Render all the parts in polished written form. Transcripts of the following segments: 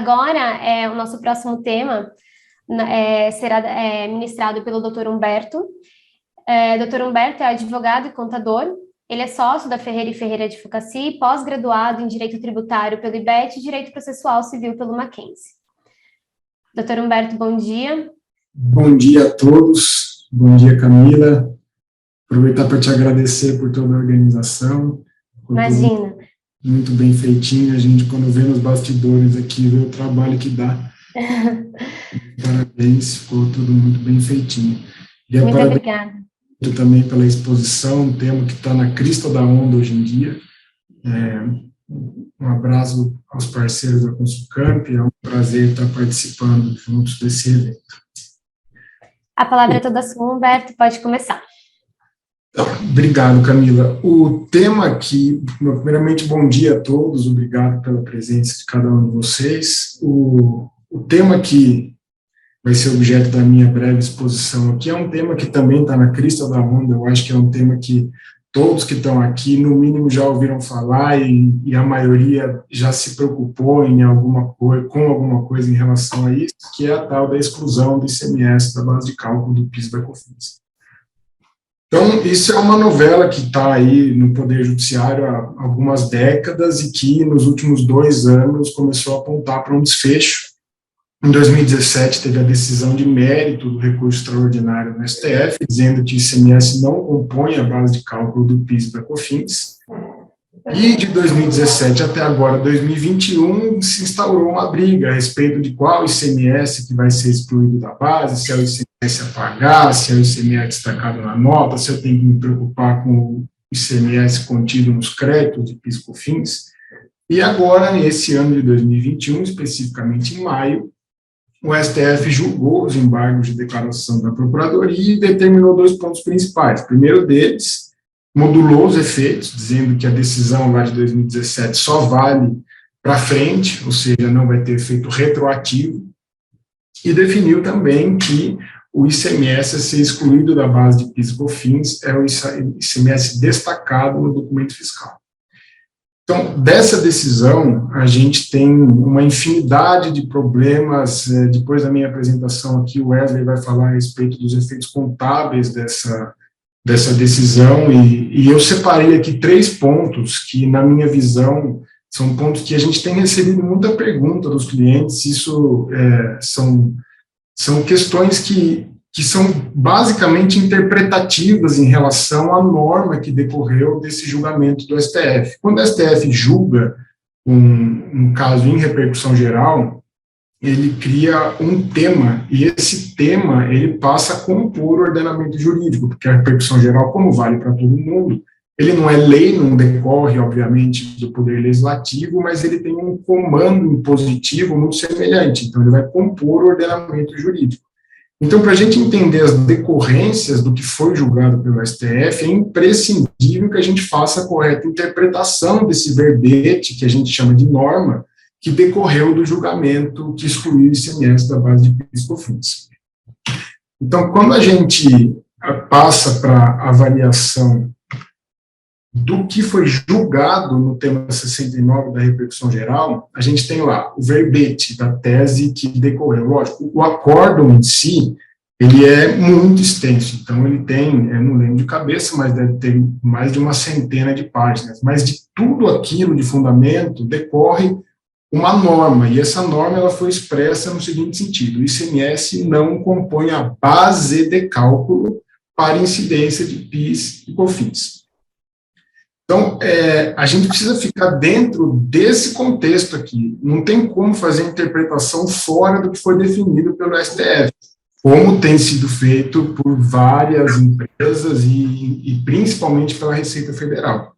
Agora, o nosso próximo tema será ministrado pelo Dr. Humberto. Dr. Humberto é advogado e contador. Ele é sócio da Ferreira e Ferreira Advocacia e pós-graduado em Direito Tributário pelo IBET e Direito Processual Civil pelo Mackenzie. Dr. Humberto, bom dia. Bom dia a todos. Bom dia, Camila. Aproveitar para te agradecer por toda a organização. Imagina. Muito bem feitinho. A gente, quando vê nos bastidores aqui, vê o trabalho que dá. Parabéns, ficou tudo muito bem feitinho. Muito obrigada. Também pela exposição, um tema que está na crista da onda hoje em dia. Um abraço aos parceiros da Consulcamp, é um prazer estar participando juntos desse evento. A palavra é toda sua, Humberto, pode começar. Obrigado, Camila. O tema aqui, primeiramente, bom dia a todos, obrigado pela presença de cada um de vocês. O tema que vai ser objeto da minha breve exposição aqui é um tema que também está na crista da onda. Eu acho que é um tema que todos que estão aqui, no mínimo, já ouviram falar e a maioria já se preocupou com alguma coisa em relação a isso, que é a tal da exclusão do ICMS da base de cálculo do PIS e da COFINS. Então, isso é uma novela que está aí no Poder Judiciário há algumas décadas e que, nos últimos 2 anos, começou a apontar para um desfecho. Em 2017, teve a decisão de mérito do recurso extraordinário no STF, dizendo que o ICMS não compõe a base de cálculo do PIS e da COFINS. E de 2017 até agora, 2021, se instaurou uma briga a respeito de qual ICMS que vai ser excluído da base, se é o ICMS a pagar, se é o ICMS destacado na nota, se eu tenho que me preocupar com o ICMS contido nos créditos de PIS e COFINS. E agora, nesse ano de 2021, especificamente em maio, o STF julgou os embargos de declaração da Procuradoria e determinou 2 pontos principais. O primeiro deles, modulou os efeitos, dizendo que a decisão lá de 2017 só vale para frente, ou seja, não vai ter efeito retroativo, e definiu também que o ICMS a ser excluído da base de PIS e COFINS é o ICMS destacado no documento fiscal. Então, dessa decisão, a gente tem uma infinidade de problemas. Depois da minha apresentação aqui, o Wesley vai falar a respeito dos efeitos contábeis dessa decisão, e eu separei aqui 3 pontos que, na minha visão, são pontos que a gente tem recebido muita pergunta dos clientes. Isso são questões que são basicamente interpretativas em relação à norma que decorreu desse julgamento do STF. Quando o STF julga um caso em repercussão geral, ele cria um tema, e esse tema ele passa a compor o ordenamento jurídico, porque a repercussão geral, como vale para todo mundo, ele não é lei, não decorre, obviamente, do Poder Legislativo, mas ele tem um comando impositivo muito semelhante, então ele vai compor o ordenamento jurídico. Então, para a gente entender as decorrências do que foi julgado pelo STF, é imprescindível que a gente faça a correta interpretação desse verbete, que a gente chama de norma, que decorreu do julgamento que excluiu o ICMS da base de PIS e COFINS. Então, quando a gente passa para a avaliação do que foi julgado no tema 69 da repercussão geral, a gente tem lá o verbete da tese que decorreu. Lógico, o acórdão em si, ele é muito extenso, então ele tem, eu não lembro de cabeça, mas deve ter mais de uma centena de páginas, mas de tudo aquilo de fundamento decorre uma norma, e essa norma ela foi expressa no seguinte sentido: o ICMS não compõe a base de cálculo para incidência de PIS e COFINS. Então, a gente precisa ficar dentro desse contexto aqui, não tem como fazer interpretação fora do que foi definido pelo STF, como tem sido feito por várias empresas e principalmente pela Receita Federal.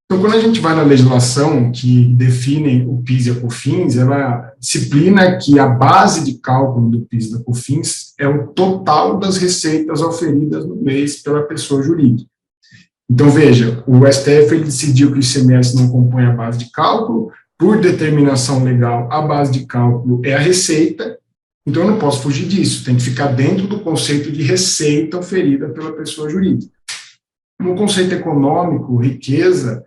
Então, quando a gente vai na legislação que define o PIS e a COFINS, ela disciplina que a base de cálculo do PIS e da COFINS é o total das receitas auferidas no mês pela pessoa jurídica. Então, veja, o STF ele decidiu que o ICMS não compõe a base de cálculo, por determinação legal, a base de cálculo é a receita, então eu não posso fugir disso, tem que ficar dentro do conceito de receita oferida pela pessoa jurídica. No conceito econômico, riqueza,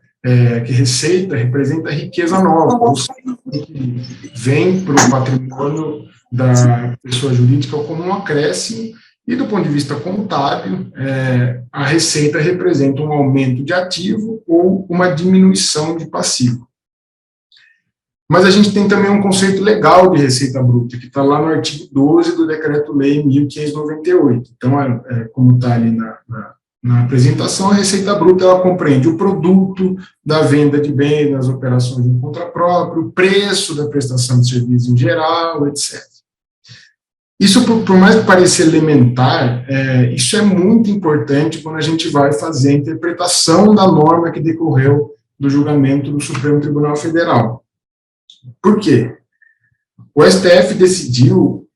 que receita representa riqueza nova, ou seja, que vem para o patrimônio da pessoa jurídica como um acréscimo, e do ponto de vista contábil, a receita representa um aumento de ativo ou uma diminuição de passivo. Mas a gente tem também um conceito legal de receita bruta, que está lá no artigo 12 do Decreto-Lei 1598. Então, como está ali na apresentação, a receita bruta ela compreende o produto da venda de bens, das operações em conta própria, o preço da prestação de serviço em geral, etc. Isso, por mais que pareça elementar, isso é muito importante quando a gente vai fazer a interpretação da norma que decorreu do julgamento do Supremo Tribunal Federal. Por quê? O STF decidiu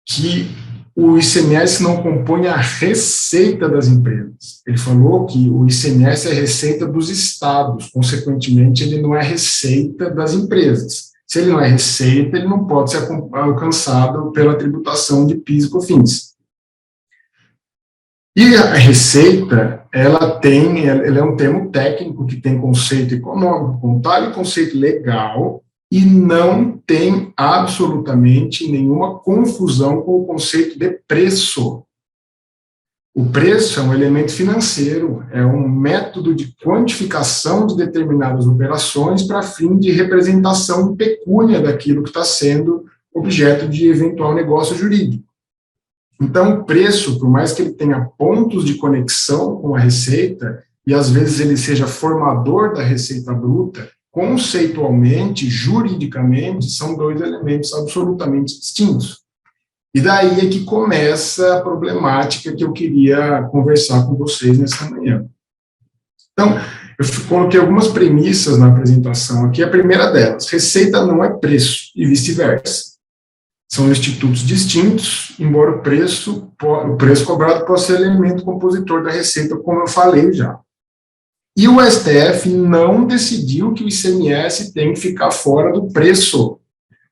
que o ICMS não compõe a receita das empresas. Ele falou que o ICMS é receita dos estados, consequentemente, ele não é receita das empresas. Se ele não é receita, ele não pode ser alcançado pela tributação de PIS e COFINS. E a receita, ela é um termo técnico que tem conceito econômico, contábil e conceito legal, e não tem absolutamente nenhuma confusão com o conceito de preço. O preço é um elemento financeiro, é um método de quantificação de determinadas operações para fim de representação pecúnia daquilo que está sendo objeto de eventual negócio jurídico. Então, o preço, por mais que ele tenha pontos de conexão com a receita, e às vezes ele seja formador da receita bruta, conceitualmente, juridicamente, são dois elementos absolutamente distintos. E daí é que começa a problemática que eu queria conversar com vocês nessa manhã. Então, eu coloquei algumas premissas na apresentação aqui. A primeira delas, receita não é preço, e vice-versa. São institutos distintos, embora o preço cobrado possa ser elemento compositor da receita, como eu falei já. E o STF não decidiu que o ICMS tem que ficar fora do preço.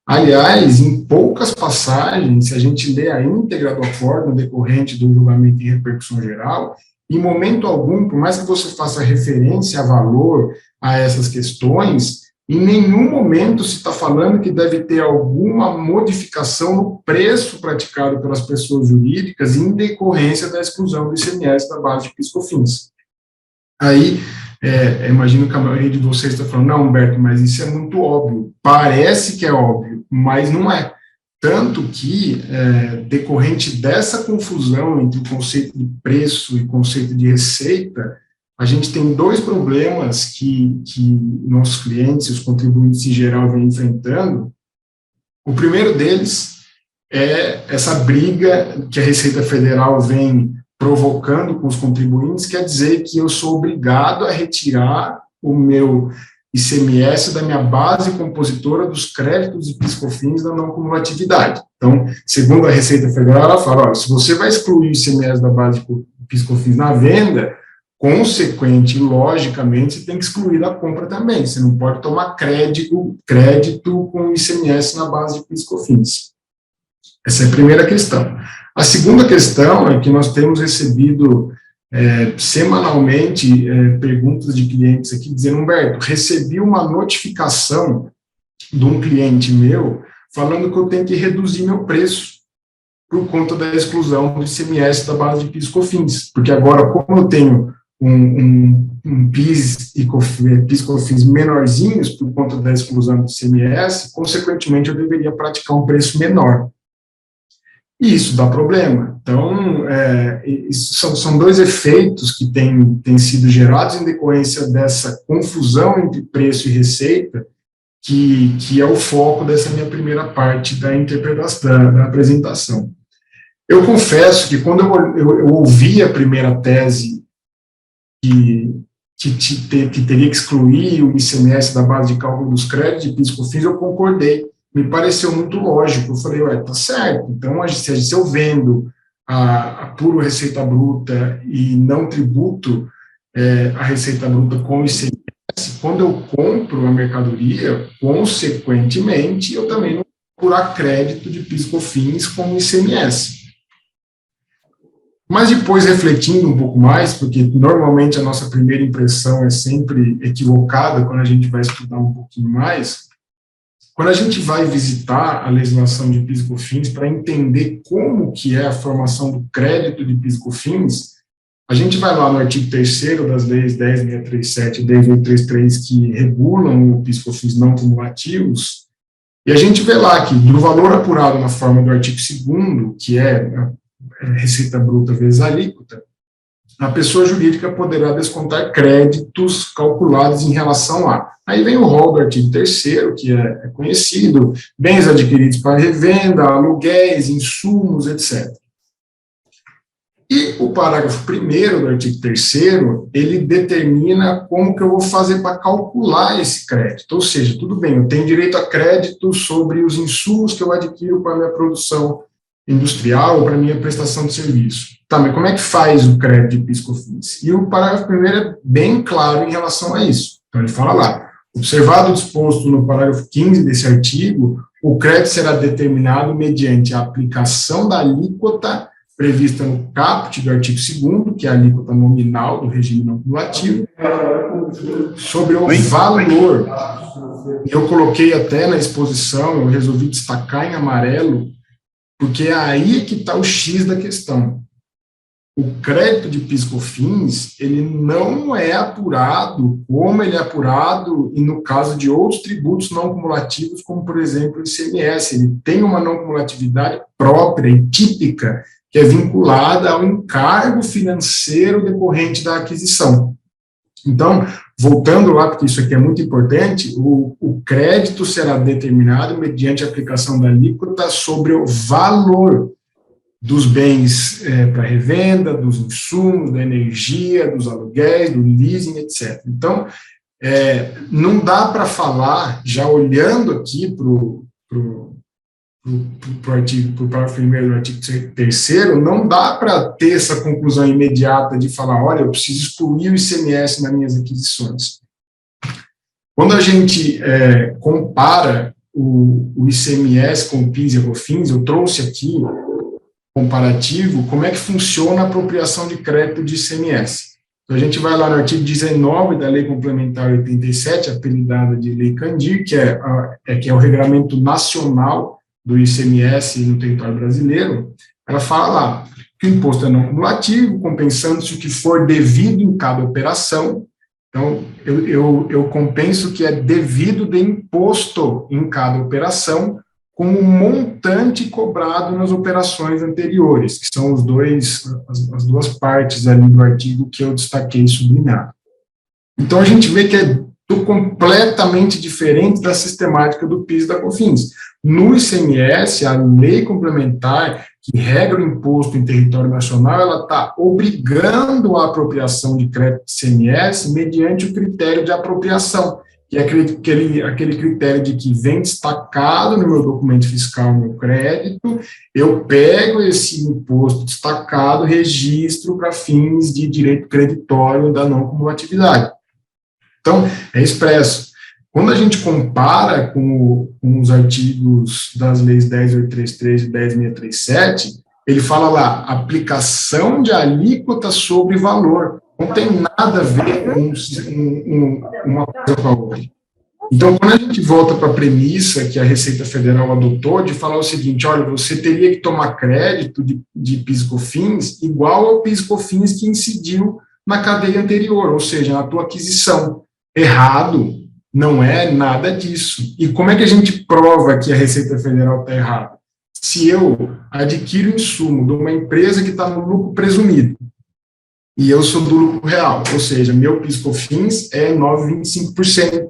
Aliás, em poucas passagens, se a gente lê a íntegra do acórdão decorrente do julgamento em repercussão geral, em momento algum, por mais que você faça referência a valor a essas questões, em nenhum momento se está falando que deve ter alguma modificação no preço praticado pelas pessoas jurídicas em decorrência da exclusão do ICMS da base de PIS/COFINS. Aí, imagino que a maioria de vocês está falando, não, Humberto, mas isso é muito óbvio. Parece que é óbvio, mas não é. Tanto que, decorrente dessa confusão entre o conceito de preço e o conceito de receita, a gente tem dois problemas que nossos clientes, os contribuintes em geral, vêm enfrentando. O primeiro deles é essa briga que a Receita Federal vem provocando com os contribuintes, quer dizer que eu sou obrigado a retirar o meu ICMS da minha base compositora dos créditos e PIS/COFINS da não cumulatividade. Então, segundo a Receita Federal, ela fala, olha, se você vai excluir o ICMS da base de PIS/COFINS na venda, consequente, logicamente, você tem que excluir da compra também. Você não pode tomar crédito com ICMS na base de PIS/COFINS. Essa é a primeira questão. A segunda questão é que nós temos recebido semanalmente perguntas de clientes aqui dizendo, Humberto, recebi uma notificação de um cliente meu falando que eu tenho que reduzir meu preço por conta da exclusão do ICMS da base de PIS/COFINS, porque agora, como eu tenho um PIS e PIS/COFINS menorzinhos por conta da exclusão do ICMS, consequentemente eu deveria praticar um preço menor. E isso dá problema. Então, são dois efeitos que têm sido gerados em decorrência dessa confusão entre preço e receita, que é o foco dessa minha primeira parte da interpretação, da apresentação. Eu confesso que quando eu ouvi a primeira tese que teria que excluir o ICMS da base de cálculo dos créditos de PIS/COFINS, eu concordei. Me pareceu muito lógico. Eu falei, tá certo. Então, se eu vendo a puro receita bruta e não tributo a receita bruta com o ICMS, quando eu compro a mercadoria, consequentemente, eu também não vou apurar crédito de PIS/COFINS com o ICMS. Mas depois, refletindo um pouco mais, porque normalmente a nossa primeira impressão é sempre equivocada quando a gente vai estudar um pouquinho mais, quando a gente vai visitar a legislação de PIS e COFINS para entender como que é a formação do crédito de PIS e COFINS, a gente vai lá no artigo 3º das leis 10.637 e 10.833, que regulam o PIS e COFINS não cumulativos, e a gente vê lá que do valor apurado na forma do artigo 2º, que é a receita bruta vezes a alíquota, a pessoa jurídica poderá descontar créditos calculados em relação a. Aí vem o rol do artigo 3º, que é conhecido, bens adquiridos para revenda, aluguéis, insumos, etc. E o parágrafo 1º do artigo 3º, ele determina como que eu vou fazer para calcular esse crédito. Ou seja, tudo bem, eu tenho direito a crédito sobre os insumos que eu adquiro para a minha produção industrial ou para a minha prestação de serviço. Tá, mas como é que faz o crédito de PIS e COFINS? E o parágrafo 1º é bem claro em relação a isso. Então, ele fala lá, observado o disposto no parágrafo 15 desse artigo, o crédito será determinado mediante a aplicação da alíquota prevista no caput do artigo 2º, que é a alíquota nominal do regime não cumulativo, sobre o valor. Eu coloquei até na exposição, eu resolvi destacar em amarelo, porque é aí que está o X da questão. O crédito de PIS e COFINS, ele não é apurado como ele é apurado e no caso de outros tributos não cumulativos, como, por exemplo, o ICMS. Ele tem uma não cumulatividade própria e típica, que é vinculada ao encargo financeiro decorrente da aquisição. Então, voltando lá, porque isso aqui é muito importante, o crédito será determinado mediante a aplicação da alíquota sobre o valor dos bens para revenda, dos insumos, da energia, dos aluguéis, do leasing, etc. Então, não dá para falar, já olhando aqui para o parágrafo 1º do artigo 3º, não dá para ter essa conclusão imediata de falar, olha, eu preciso excluir o ICMS nas minhas aquisições. Quando a gente compara o ICMS com o PIS e a COFINS, eu trouxe aqui comparativo, como é que funciona a apropriação de crédito de ICMS. Então, a gente vai lá no artigo 19 da Lei Complementar 87, apelidada de Lei Candir, que é o regulamento nacional do ICMS no território brasileiro. Ela fala lá que o imposto é não cumulativo, compensando-se o que for devido em cada operação. Então, eu compenso o que é devido de imposto em cada operação, como montante cobrado nas operações anteriores, que são as duas partes ali do artigo que eu destaquei sublinhado. Então, a gente vê que é completamente diferente da sistemática do PIS e da COFINS. No ICMS, a lei complementar que regra o imposto em território nacional, ela está obrigando a apropriação de crédito de ICMS mediante o critério de apropriação, que é aquele critério de que vem destacado no meu documento fiscal, no meu crédito, eu pego esse imposto destacado, registro para fins de direito creditório da não cumulatividade. Então, é expresso. Quando a gente compara com os artigos das leis 10.833 e 10.637, ele fala lá, aplicação de alíquota sobre valor. Não tem nada a ver com uma coisa com a outra. Então, quando a gente volta para a premissa que a Receita Federal adotou, de falar o seguinte, olha, você teria que tomar crédito de PIS e COFINS igual ao PIS e COFINS que incidiu na cadeia anterior, ou seja, na tua aquisição. Errado, não é nada disso. E como é que a gente prova que a Receita Federal está errada? Se eu adquiro insumo de uma empresa que está no lucro presumido, e eu sou do lucro real, ou seja, meu PIS e COFINS é 9,25%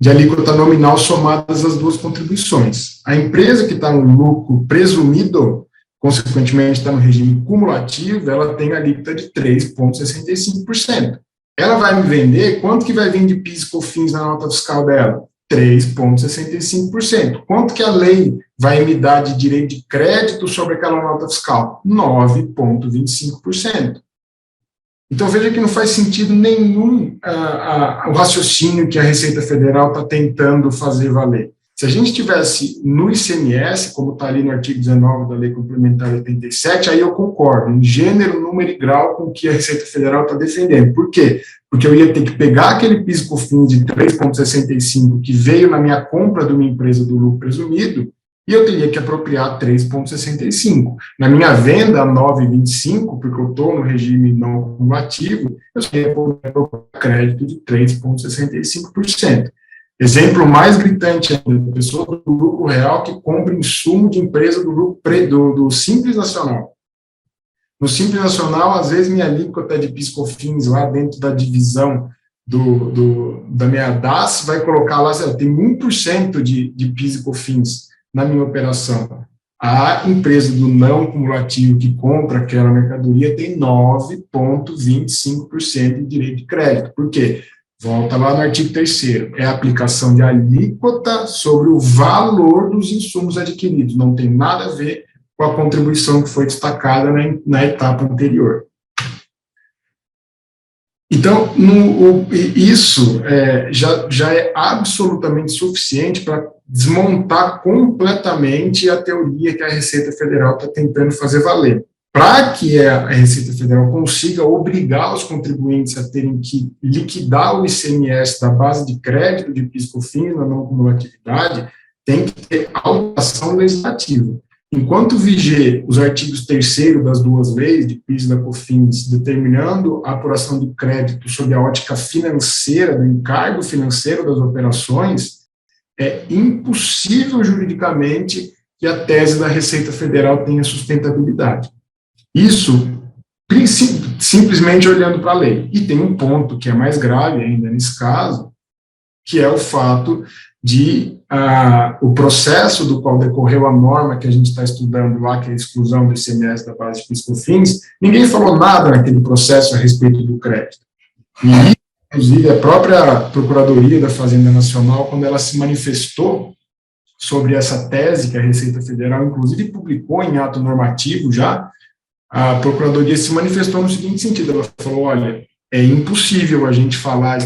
de alíquota nominal somadas as duas contribuições. A empresa que está no lucro presumido, consequentemente está no regime cumulativo, ela tem alíquota de 3,65%. Ela vai me vender, quanto que vai vir de PIS e COFINS na nota fiscal dela? 3,65%. Quanto que a lei vai me dar de direito de crédito sobre aquela nota fiscal? 9,25%. Então, veja que não faz sentido nenhum o raciocínio que a Receita Federal está tentando fazer valer. Se a gente tivesse no ICMS, como está ali no artigo 19 da Lei Complementar 87, aí eu concordo, em gênero, número e grau com o que a Receita Federal está defendendo. Por quê? Porque eu ia ter que pegar aquele PIS/COFINS de 3,65 que veio na minha compra de uma empresa do lucro presumido, e eu teria que apropriar 3,65. Na minha venda, 9,25, porque eu estou no regime não acumulativo, eu teria que apropriar crédito de 3,65%. Exemplo mais gritante ainda, pessoa do lucro real que compra insumo de empresa do Simples Nacional. No Simples Nacional, às vezes, minha alíquota de PIS/COFINS lá dentro da divisão da minha DAS vai colocar lá, tem 1% de PIS e COFINS na minha operação. A empresa do não cumulativo que compra aquela mercadoria tem 9,25% de direito de crédito. Por quê? Volta lá no artigo 3º, é a aplicação de alíquota sobre o valor dos insumos adquiridos, não tem nada a ver com a contribuição que foi destacada na etapa anterior. Então, isso já é absolutamente suficiente para desmontar completamente a teoria que a Receita Federal está tentando fazer valer. Para que a Receita Federal consiga obrigar os contribuintes a terem que liquidar o ICMS da base de crédito de PIS/COFINS na não cumulatividade, tem que ter alteração legislativa. Enquanto viger os artigos 3º das duas leis, de PIS e da COFINS, determinando a apuração de crédito sob a ótica financeira, do encargo financeiro das operações, é impossível juridicamente que a tese da Receita Federal tenha sustentabilidade. Isso simplesmente olhando para a lei. E tem um ponto que é mais grave ainda nesse caso, que é o fato de o processo do qual decorreu a norma que a gente está estudando lá, que é a exclusão do ICMS da base de PIS/COFINS, ninguém falou nada naquele processo a respeito do crédito. E, inclusive, a própria Procuradoria da Fazenda Nacional, quando ela se manifestou sobre essa tese que a Receita Federal, inclusive, publicou em ato normativo já, a Procuradoria se manifestou no seguinte sentido, ela falou, olha, é impossível a gente falar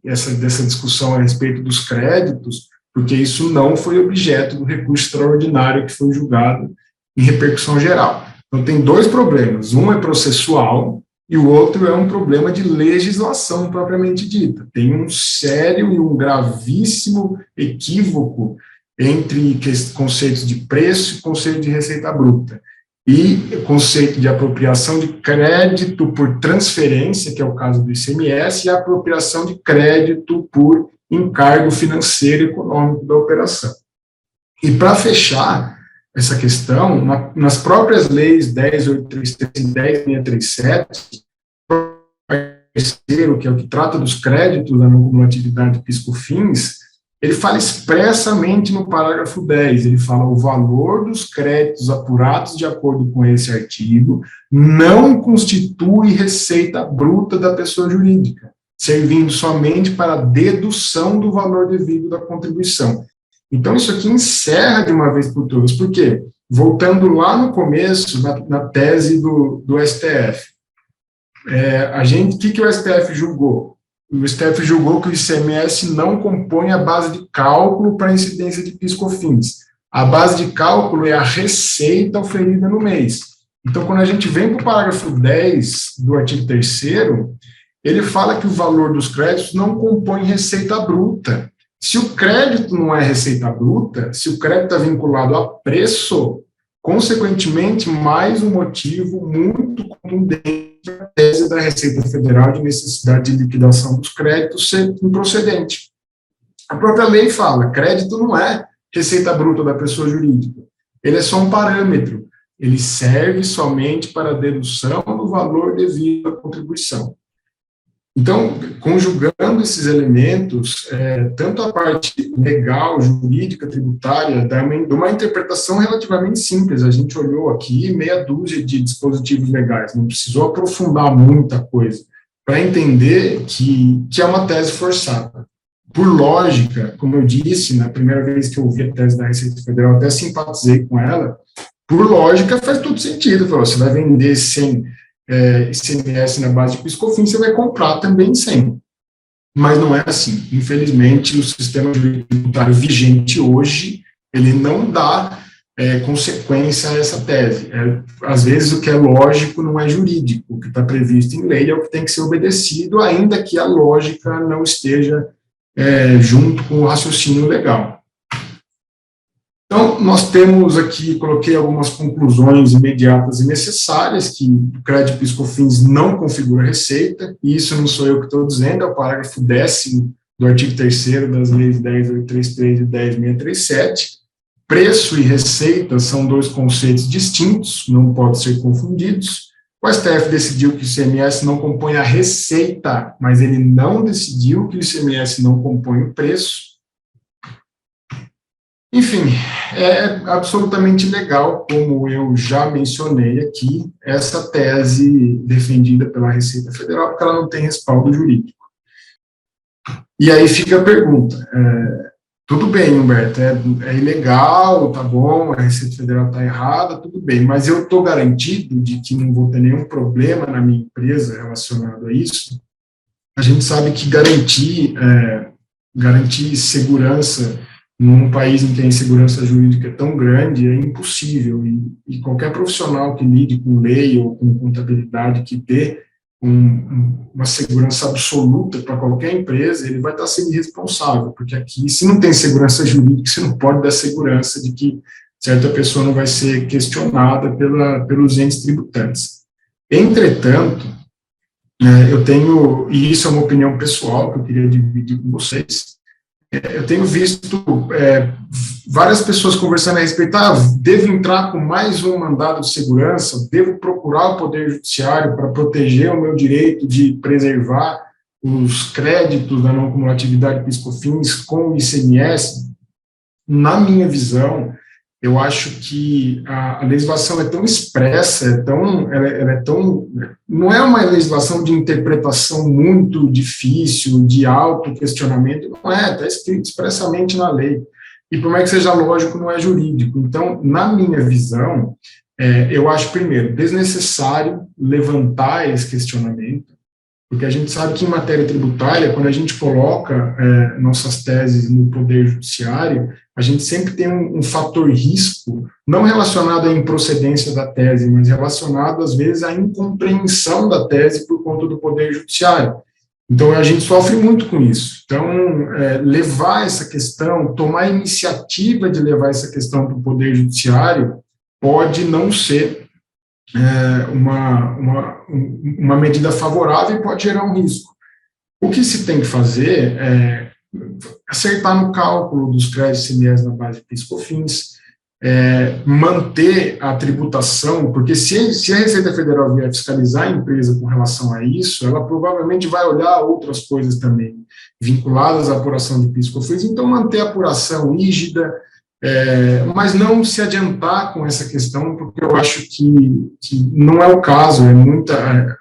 dessa discussão a respeito dos créditos, porque isso não foi objeto do recurso extraordinário que foi julgado em repercussão geral. Então, tem dois problemas, um é processual e o outro é um problema de legislação propriamente dita. Tem um sério e um gravíssimo equívoco entre conceitos de preço e conceito de receita bruta. E conceito de apropriação de crédito por transferência, que é o caso do ICMS, e a apropriação de crédito por encargo financeiro e econômico da operação. E para fechar essa questão, nas próprias leis 10.833 e 10.637, que é o que trata dos créditos da não cumulatividade PIS/COFINS, ele fala expressamente no parágrafo 10, ele fala o valor dos créditos apurados de acordo com esse artigo não constitui receita bruta da pessoa jurídica, servindo somente para a dedução do valor devido da contribuição. Então, isso aqui encerra de uma vez por todas. Por quê? Voltando lá no começo, na tese do STF, o que o STF julgou? O STF julgou que o ICMS não compõe a base de cálculo para a incidência de PIS/COFINS. A base de cálculo é a receita oferida no mês. Então, quando a gente vem para o parágrafo 10 do artigo 3º, ele fala que o valor dos créditos não compõe receita bruta. Se o crédito não é receita bruta, se o crédito está vinculado a preço, consequentemente, mais um motivo muito contundente da tese da Receita Federal de necessidade de liquidação dos créditos ser improcedente. A própria lei fala, crédito não é receita bruta da pessoa jurídica, ele é só um parâmetro, ele serve somente para a dedução do valor devido à contribuição. Então, conjugando esses elementos, tanto a parte legal, jurídica, tributária, de uma interpretação relativamente simples, a gente olhou aqui meia dúzia de dispositivos legais, não precisou aprofundar muita coisa, para entender que é uma tese forçada. Por lógica, como eu disse, na primeira vez que eu ouvi a tese da Receita Federal, até simpatizei com ela, por lógica faz todo sentido, você vai vender sem ICMS na base de PIS/COFINS, você vai comprar também sem. mas não é assim. Infelizmente, o sistema tributário vigente hoje, ele não dá consequência a essa tese. Às vezes, o que é lógico não é jurídico. O que está previsto em lei é o que tem que ser obedecido, ainda que a lógica não esteja junto com o raciocínio legal. Então, nós temos aqui, coloquei algumas conclusões imediatas e necessárias, que o crédito PIS/COFINS não configura receita, e isso não sou eu que estou dizendo, é o parágrafo 10º do artigo 3º das leis 10.833 e 10.637. Preço e receita são dois conceitos distintos, não podem ser confundidos. O STF decidiu que o ICMS não compõe a receita, mas ele não decidiu que o ICMS não compõe o preço. Enfim, é absolutamente legal, como eu já mencionei aqui, essa tese defendida pela Receita Federal, porque ela não tem respaldo jurídico. E aí fica a pergunta, tudo bem, Humberto, é ilegal, tá bom, a Receita Federal está errada, tudo bem, mas eu estou garantido de que não vou ter nenhum problema na minha empresa relacionado a isso. A gente sabe que garantir segurança num país em que a insegurança jurídica é tão grande, é impossível, e qualquer profissional que lide com lei ou com contabilidade que dê uma segurança absoluta para qualquer empresa, ele vai estar sendo irresponsável, porque aqui, se não tem segurança jurídica, você não pode dar segurança de que certa pessoa não vai ser questionada pelos entes tributantes. Entretanto, eu tenho, e isso é uma opinião pessoal que eu queria dividir com vocês, eu tenho visto várias pessoas conversando a respeito, devo entrar com mais um mandado de segurança, devo procurar o Poder Judiciário para proteger o meu direito de preservar os créditos da não cumulatividade PIS/COFINS com o ICMS. Na minha visão, eu acho que a legislação é tão expressa, ela é tão, não é uma legislação de interpretação muito difícil, de auto-questionamento, não é, está escrito expressamente na lei. E por mais que seja lógico, não é jurídico. Então, na minha visão, eu acho, primeiro, desnecessário levantar esse questionamento, porque a gente sabe que em matéria tributária, quando a gente coloca nossas teses no Poder Judiciário, a gente sempre tem um fator risco, não relacionado à improcedência da tese, mas relacionado, às vezes, à incompreensão da tese por conta do Poder Judiciário. Então, a gente sofre muito com isso. Então, levar essa questão, tomar a iniciativa de levar essa questão para o Poder Judiciário pode não ser uma medida favorável e pode gerar um risco. O que se tem que fazer é acertar no cálculo dos créditos ICMS na base de PIS/COFINS, manter a tributação, porque se a Receita Federal vier fiscalizar a empresa com relação a isso, ela provavelmente vai olhar outras coisas também, vinculadas à apuração de PIS/COFINS, então manter a apuração rígida, mas não se adiantar com essa questão, porque eu acho que não é o caso,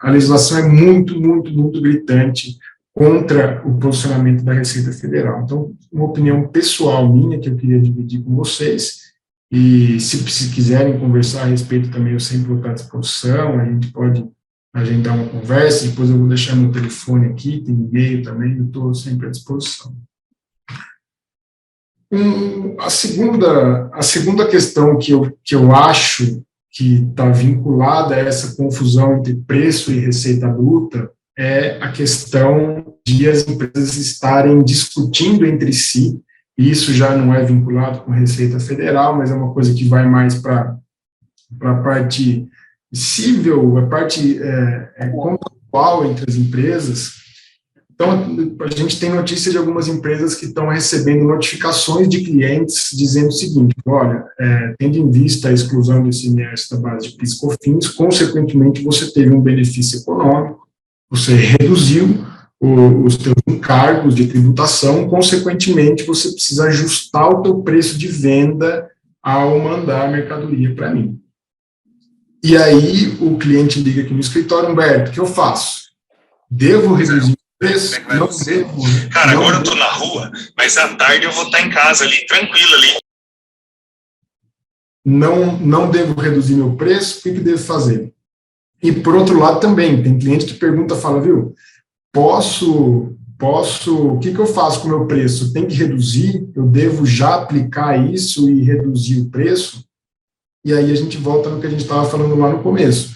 a legislação é muito, muito, muito gritante contra o posicionamento da Receita Federal. Então, uma opinião pessoal minha que eu queria dividir com vocês, e se quiserem conversar a respeito também, eu sempre vou estar à disposição, a gente pode agendar uma conversa, depois eu vou deixar meu telefone aqui, tem e-mail também, eu estou sempre à disposição. A segunda questão que eu acho que está vinculada a essa confusão entre preço e receita bruta é a questão de as empresas estarem discutindo entre si, e isso já não é vinculado com a Receita Federal, mas é uma coisa que vai mais para a parte civil, a parte contratual entre as empresas. Então, a gente tem notícia de algumas empresas que estão recebendo notificações de clientes dizendo o seguinte, olha, tendo em vista a exclusão do ICMS da base de PIS/COFINS, consequentemente, você teve um benefício econômico, você reduziu os seus encargos de tributação, consequentemente, você precisa ajustar o teu preço de venda ao mandar a mercadoria para mim. E aí, o cliente liga aqui no escritório, Humberto, o que eu faço? Devo reduzir o preço? Não devo. Cara, agora eu estou na rua, mas à tarde eu vou estar em casa ali, tranquilo ali. Não devo reduzir meu preço, o que devo fazer? E, por outro lado, também, tem cliente que pergunta, fala, viu, posso o que eu faço com o meu preço? Tem que reduzir? Eu devo já aplicar isso e reduzir o preço? E aí a gente volta no que a gente estava falando lá no começo,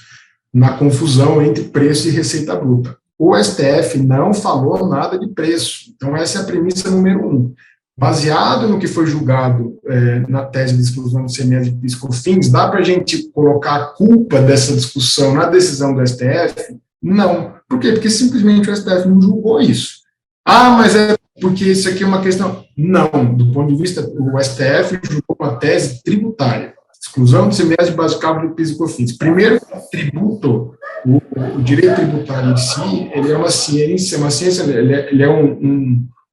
na confusão entre preço e receita bruta. O STF não falou nada de preço, então essa é a premissa número 1. Baseado no que foi julgado na tese de exclusão do CMS de PIS/COFINS, dá para a gente colocar a culpa dessa discussão na decisão do STF? Não. Por quê? Porque simplesmente o STF não julgou isso. Ah, mas é porque isso aqui é uma questão... Não, do ponto de vista, o STF julgou uma tese tributária, exclusão do CMS de base de cálculo de PIS e COFINS. Primeiro, tributo, o direito tributário em si, ele é uma ciência, ele é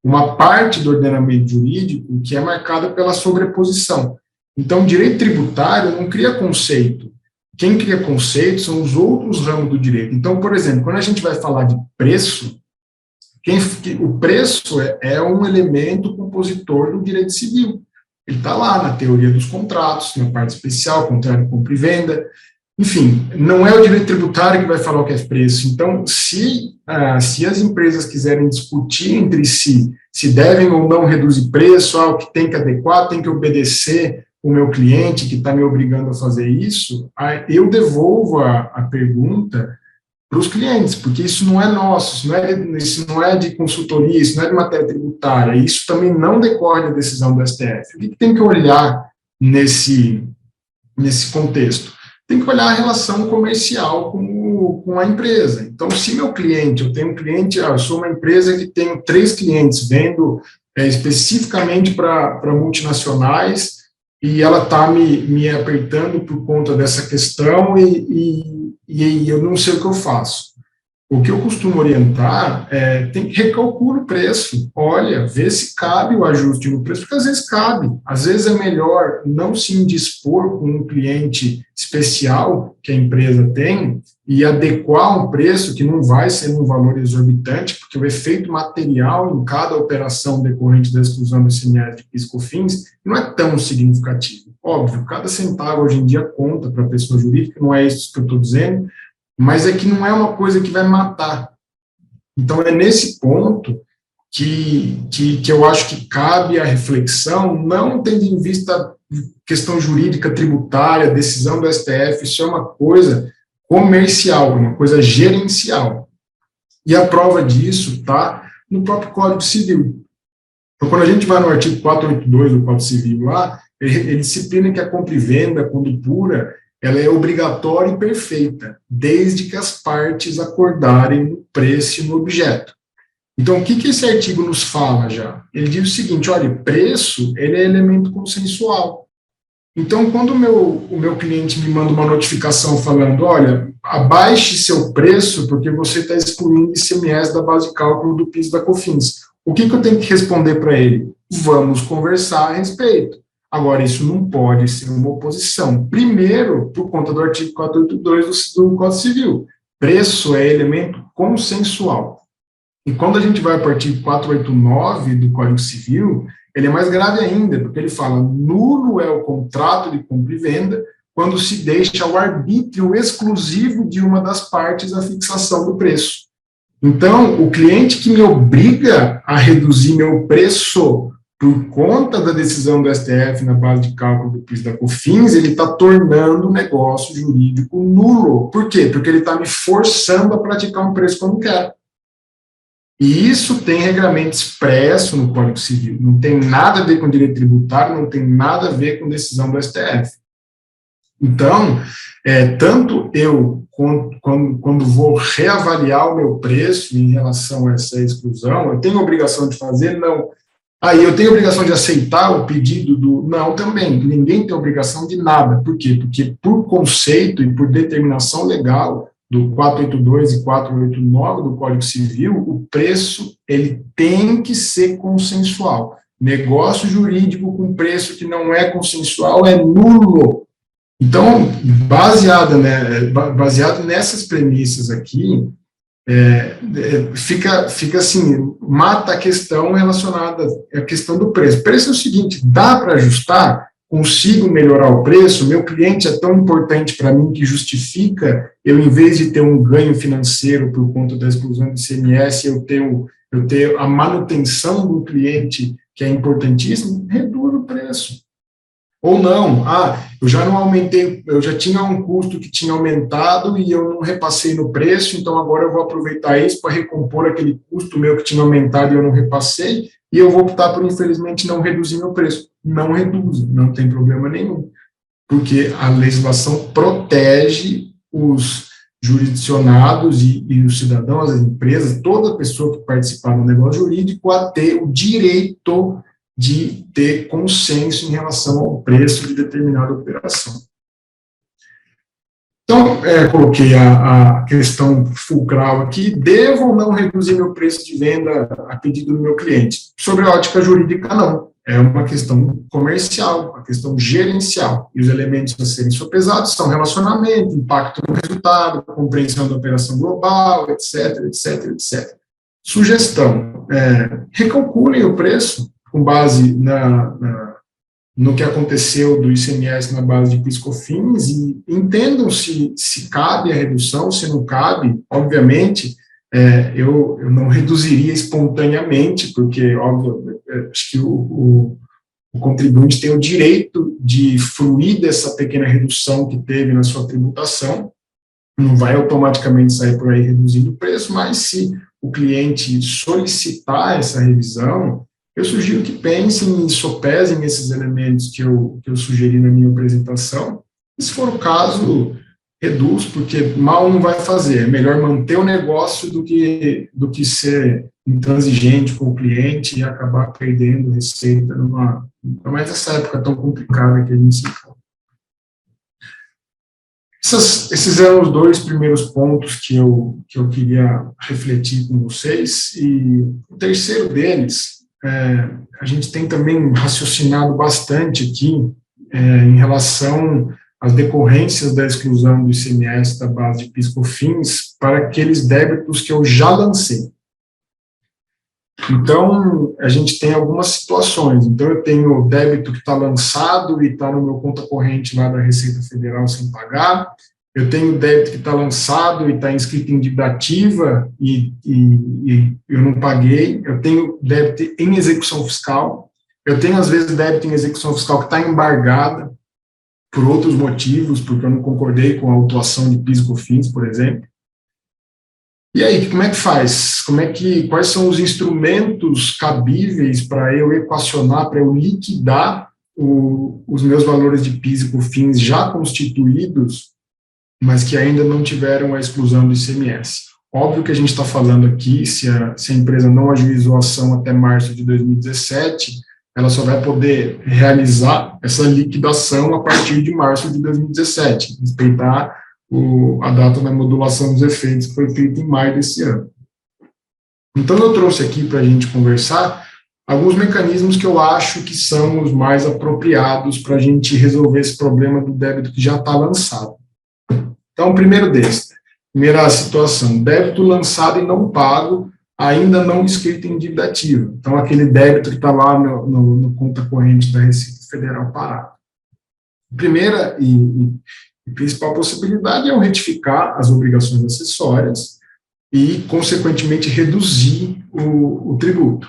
uma parte do ordenamento jurídico que é marcada pela sobreposição. Então, o direito tributário não cria conceito. Quem cria conceito são os outros ramos do direito. Então, por exemplo, quando a gente vai falar de preço, o preço é um elemento compositor do direito civil. Ele está lá na teoria dos contratos, na parte especial, contrato, compra e venda. Enfim, não é o direito tributário que vai falar o que é preço. Então, se as empresas quiserem discutir entre si se devem ou não reduzir preço, o que tem que adequar, tem que obedecer o meu cliente que está me obrigando a fazer isso, eu devolvo a pergunta para os clientes, porque isso não é nosso, isso não é de consultoria, isso não é de matéria tributária, isso também não decorre da decisão do STF. O que tem que olhar nesse contexto? Tem que olhar a relação comercial com a empresa. Então, se meu cliente, eu tenho um cliente, eu sou uma empresa que tenho 3 clientes, vendo especificamente para multinacionais, e ela está me apertando por conta dessa questão e eu não sei o que eu faço. O que eu costumo orientar tem que recalcular o preço. Olha, vê se cabe o ajuste no preço, porque às vezes cabe. Às vezes é melhor não se indispor com um cliente especial que a empresa tem e adequar um preço que não vai ser um valor exorbitante, porque o efeito material em cada operação decorrente da exclusão do ICMS de PIS/COFINS não é tão significativo. Óbvio, cada centavo hoje em dia conta para a pessoa jurídica, não é isso que eu estou dizendo, mas é que não é uma coisa que vai matar. Então, é nesse ponto que eu acho que cabe a reflexão, não tendo em vista questão jurídica, tributária, decisão do STF, isso é uma coisa comercial, uma coisa gerencial. E a prova disso está no próprio Código Civil. Então, quando a gente vai no artigo 482 do Código Civil lá, ele disciplina que a compra e venda, quando pura, ela é obrigatória e perfeita, desde que as partes acordarem no preço e no objeto. Então, o que esse artigo nos fala já? Ele diz o seguinte, olha, preço, ele é elemento consensual. Então, quando o meu cliente me manda uma notificação falando, olha, abaixe seu preço porque você está excluindo ICMS da base de cálculo do PIS e da COFINS. O que eu tenho que responder para ele? Vamos conversar a respeito. Agora, isso não pode ser uma oposição. Primeiro, por conta do artigo 482 do Código Civil. Preço é elemento consensual. E quando a gente vai para o artigo 489 do Código Civil, ele é mais grave ainda, porque ele fala, nulo é o contrato de compra e venda quando se deixa ao arbítrio exclusivo de uma das partes a fixação do preço. Então, o cliente que me obriga a reduzir meu preço por conta da decisão do STF na base de cálculo do PIS da COFINS, ele está tornando o negócio jurídico nulo. Por quê? Porque ele está me forçando a praticar um preço que eu não quero. E isso tem regramento expresso no Código Civil. Não tem nada a ver com direito tributário, não tem nada a ver com decisão do STF. Então, tanto eu, quando vou reavaliar o meu preço em relação a essa exclusão, eu tenho obrigação de fazer? Não. Aí eu tenho obrigação de aceitar o pedido do... Não, também. Ninguém tem obrigação de nada. Por quê? Porque por conceito e por determinação legal do 482 e 489 do Código Civil, o preço ele tem que ser consensual. Negócio jurídico com preço que não é consensual é nulo. Então, baseado nessas premissas aqui, fica assim, mata a questão relacionada à questão do preço. O preço é o seguinte, dá para ajustar? Consigo melhorar o preço? Meu cliente é tão importante para mim que justifica eu, em vez de ter um ganho financeiro por conta da exclusão do ICMS, eu ter eu ter a manutenção do cliente, que é importantíssimo, reduz o preço. Ou não, eu já não aumentei, eu já tinha um custo que tinha aumentado e eu não repassei no preço, então agora eu vou aproveitar isso para recompor aquele custo meu que tinha aumentado e eu não repassei, e eu vou optar por, infelizmente, não reduzir meu preço. Não reduzo, não tem problema nenhum, porque a legislação protege os jurisdicionados e os cidadãos, as empresas, toda pessoa que participar do negócio jurídico a ter o direito de ter consenso em relação ao preço de determinada operação. Então, coloquei a questão fulcral aqui: devo ou não reduzir meu preço de venda a pedido do meu cliente? Sobre a ótica jurídica, não. É uma questão comercial, uma questão gerencial. E os elementos a serem sopesados são relacionamento, impacto no resultado, compreensão da operação global, etc, etc, etc. Sugestão: recalculem o preço com base no que aconteceu do ICMS na base de PIS/COFINS e entendam se cabe a redução, se não cabe. Obviamente, eu não reduziria espontaneamente, porque, óbvio, acho que o contribuinte tem o direito de fruir dessa pequena redução que teve na sua tributação, não vai automaticamente sair por aí reduzindo o preço, mas se o cliente solicitar essa revisão, eu sugiro que pensem e sopesem esses elementos que eu sugeri na minha apresentação, e se for o caso, reduz, porque mal não vai fazer. É melhor manter o negócio do que ser intransigente com o cliente e acabar perdendo receita ainda mais nessa época tão complicada que a gente se encontra. Esses eram os dois primeiros pontos que eu queria refletir com vocês, e o terceiro deles, a gente tem também raciocinado bastante aqui em relação às decorrências da exclusão do ICMS da base de PIS/COFINS para aqueles débitos que eu já lancei. Então, a gente tem algumas situações. Então, eu tenho o débito que está lançado e está no meu conta corrente lá da Receita Federal sem pagar. Eu tenho o débito que está lançado e está inscrito em dívida ativa e eu não paguei. Eu tenho débito em execução fiscal. Eu tenho, às vezes, débito em execução fiscal que está embargada por outros motivos, porque eu não concordei com a autuação de PIS/COFINS, por exemplo. E aí, como é que faz? Quais são os instrumentos cabíveis para eu equacionar, para eu liquidar os meus valores de PIS e COFINS já constituídos, mas que ainda não tiveram a exclusão do ICMS? Óbvio que a gente está falando aqui, se a empresa não ajuizou a ação até março de 2017, ela só vai poder realizar essa liquidação a partir de março de 2017, respeitar a data da modulação dos efeitos, que foi feita em maio desse ano. Então, eu trouxe aqui para a gente conversar alguns mecanismos que eu acho que são os mais apropriados para a gente resolver esse problema do débito que já está lançado. Então, primeiro deles, primeira situação, débito lançado e não pago, ainda não inscrito em dívida ativa. Então, aquele débito que está lá no conta corrente da Receita Federal parado. Primeira e principal possibilidade é eu retificar as obrigações acessórias e, consequentemente, reduzir o tributo.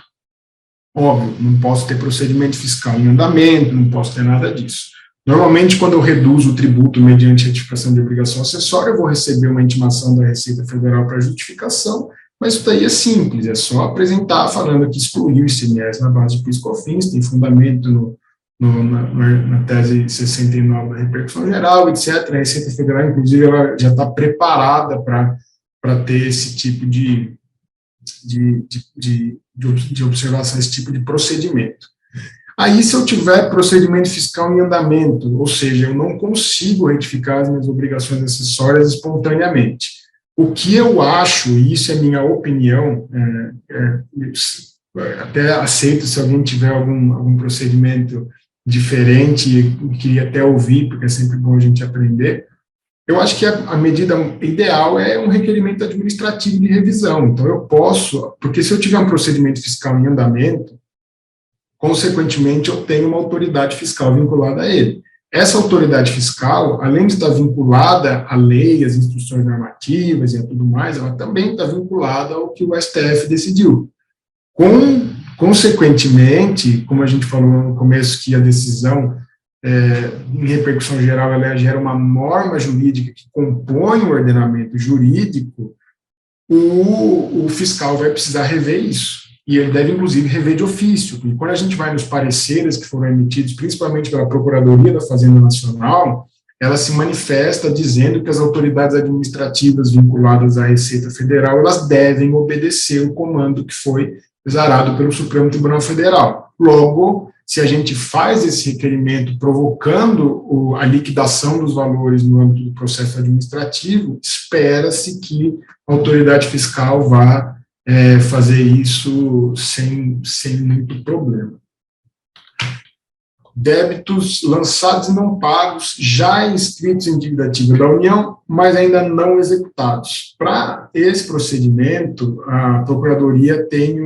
Óbvio, não posso ter procedimento fiscal em andamento, não posso ter nada disso. Normalmente, quando eu reduzo o tributo mediante retificação de obrigação acessória, eu vou receber uma intimação da Receita Federal para justificação, mas isso daí é simples, é só apresentar falando que excluiu o ICMS na base de PIS/COFINS, tem fundamento na tese 69 da repercussão geral, etc. A Receita Federal, inclusive, ela já está preparada para ter esse tipo de observação, esse tipo de procedimento. Aí, se eu tiver procedimento fiscal em andamento, ou seja, eu não consigo retificar as minhas obrigações acessórias espontaneamente, o que eu acho, e isso é minha opinião, até aceito se alguém tiver algum procedimento diferente, e queria até ouvir, porque é sempre bom a gente aprender. Eu acho que a medida ideal é um requerimento administrativo de revisão. Então, eu posso, porque se eu tiver um procedimento fiscal em andamento, consequentemente, eu tenho uma autoridade fiscal vinculada a ele. Essa autoridade fiscal, além de estar vinculada à lei, às instruções normativas e a tudo mais, ela também está vinculada ao que o STF decidiu. Consequentemente, como a gente falou no começo, que a decisão, em repercussão geral, ela gera uma norma jurídica que compõe o ordenamento jurídico, o fiscal vai precisar rever isso. E ele deve, inclusive, rever de ofício. E quando a gente vai nos pareceres que foram emitidos, principalmente pela Procuradoria da Fazenda Nacional, ela se manifesta dizendo que as autoridades administrativas vinculadas à Receita Federal, elas devem obedecer o comando que foi exarado pelo Supremo Tribunal Federal. Logo, se a gente faz esse requerimento provocando a liquidação dos valores no âmbito do processo administrativo, espera-se que a autoridade fiscal vá fazer isso sem muito problema. Débitos lançados e não pagos, já inscritos em dívida ativa da União, mas ainda não executados. Para esse procedimento, a Procuradoria tem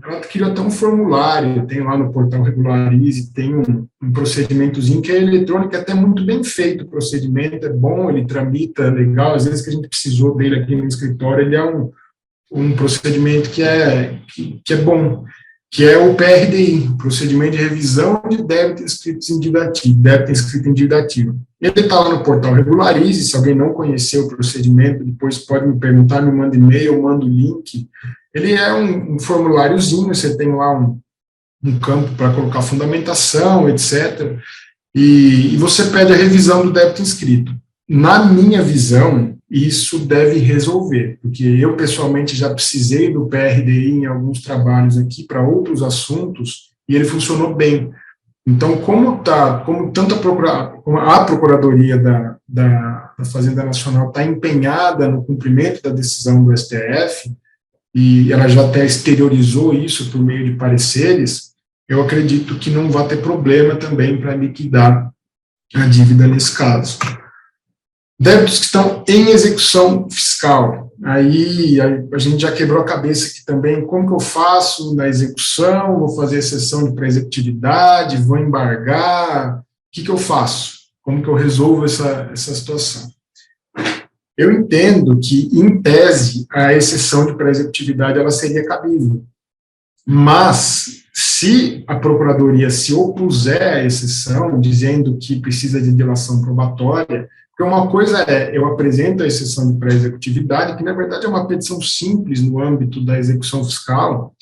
ela criou até um formulário, tem lá no portal Regularize, tem um procedimentozinho que é eletrônico, é até muito bem feito o procedimento, é bom, ele tramita, é legal, às vezes que a gente precisou dele aqui no escritório, ele é um procedimento que é bom, que é o PRDI, Procedimento de Revisão de Débito Inscrito em Dívida Ativa. Ele está lá no portal Regularize, se alguém não conheceu o procedimento, depois pode me perguntar, me manda e-mail, eu mando o link. Ele é um formuláriozinho, você tem lá um campo para colocar fundamentação, etc., e você pede a revisão do débito inscrito. Na minha visão, isso deve resolver, porque eu, pessoalmente, já precisei do PRDI em alguns trabalhos aqui para outros assuntos, e ele funcionou bem. Então, como tanto a Procuradoria da Fazenda Nacional está empenhada no cumprimento da decisão do STF, e ela já até exteriorizou isso por meio de pareceres, eu acredito que não vai ter problema também para liquidar a dívida nesse caso. Débitos que estão em execução fiscal. Aí a gente já quebrou a cabeça aqui também, como que eu faço na execução, vou fazer exceção de pré-executividade, vou embargar, o que eu faço? Como que eu resolvo essa situação? Eu entendo que, em tese, a exceção de pré-executividade ela seria cabível, mas se a Procuradoria se opuser à exceção, dizendo que precisa de dilação probatória, porque uma coisa eu apresento a exceção de pré-executividade, que na verdade é uma petição simples no âmbito da execução fiscal,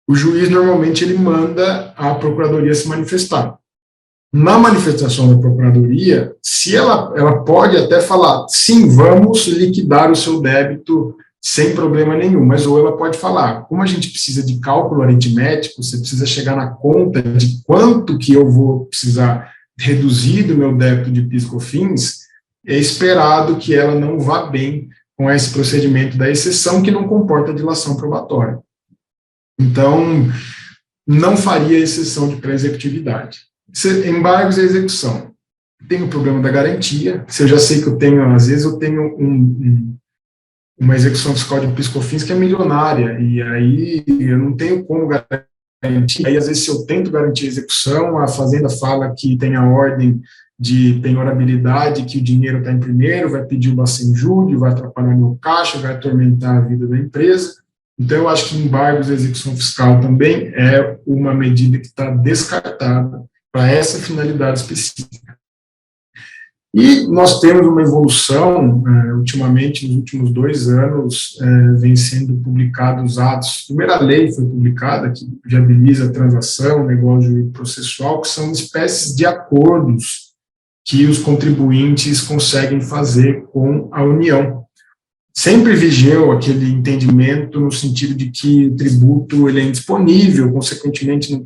o juiz normalmente ele manda a Procuradoria se manifestar. Na manifestação da Procuradoria, se ela pode até falar, sim, vamos liquidar o seu débito sem problema nenhum, mas ou ela pode falar, como a gente precisa de cálculo aritmético, você precisa chegar na conta de quanto que eu vou precisar reduzir do meu débito de PIS/COFINS, é esperado que ela não vá bem com esse procedimento da exceção, que não comporta dilação probatória. Então, não faria exceção de pré-executividade. Embargos e execução. Tem o problema da garantia, se eu já sei que às vezes eu tenho uma execução fiscal de PIS/COFINS que é milionária, e aí eu não tenho como garantir, aí às vezes se eu tento garantir a execução, a Fazenda fala que tem a ordem de penhorabilidade, que o dinheiro está em primeiro, vai pedir o bacen-júdio, vai atrapalhar meu caixa, vai atormentar a vida da empresa. Então, eu acho que embargos e execução fiscal também é uma medida que está descartada para essa finalidade específica. E nós temos uma evolução, ultimamente, nos últimos 2 anos, vem sendo publicados atos. A primeira lei foi publicada, que viabiliza a transação, negócio jurídico processual, que são espécies de acordos que os contribuintes conseguem fazer com a União. Sempre vigeu aquele entendimento no sentido de que o tributo ele é indisponível, consequentemente não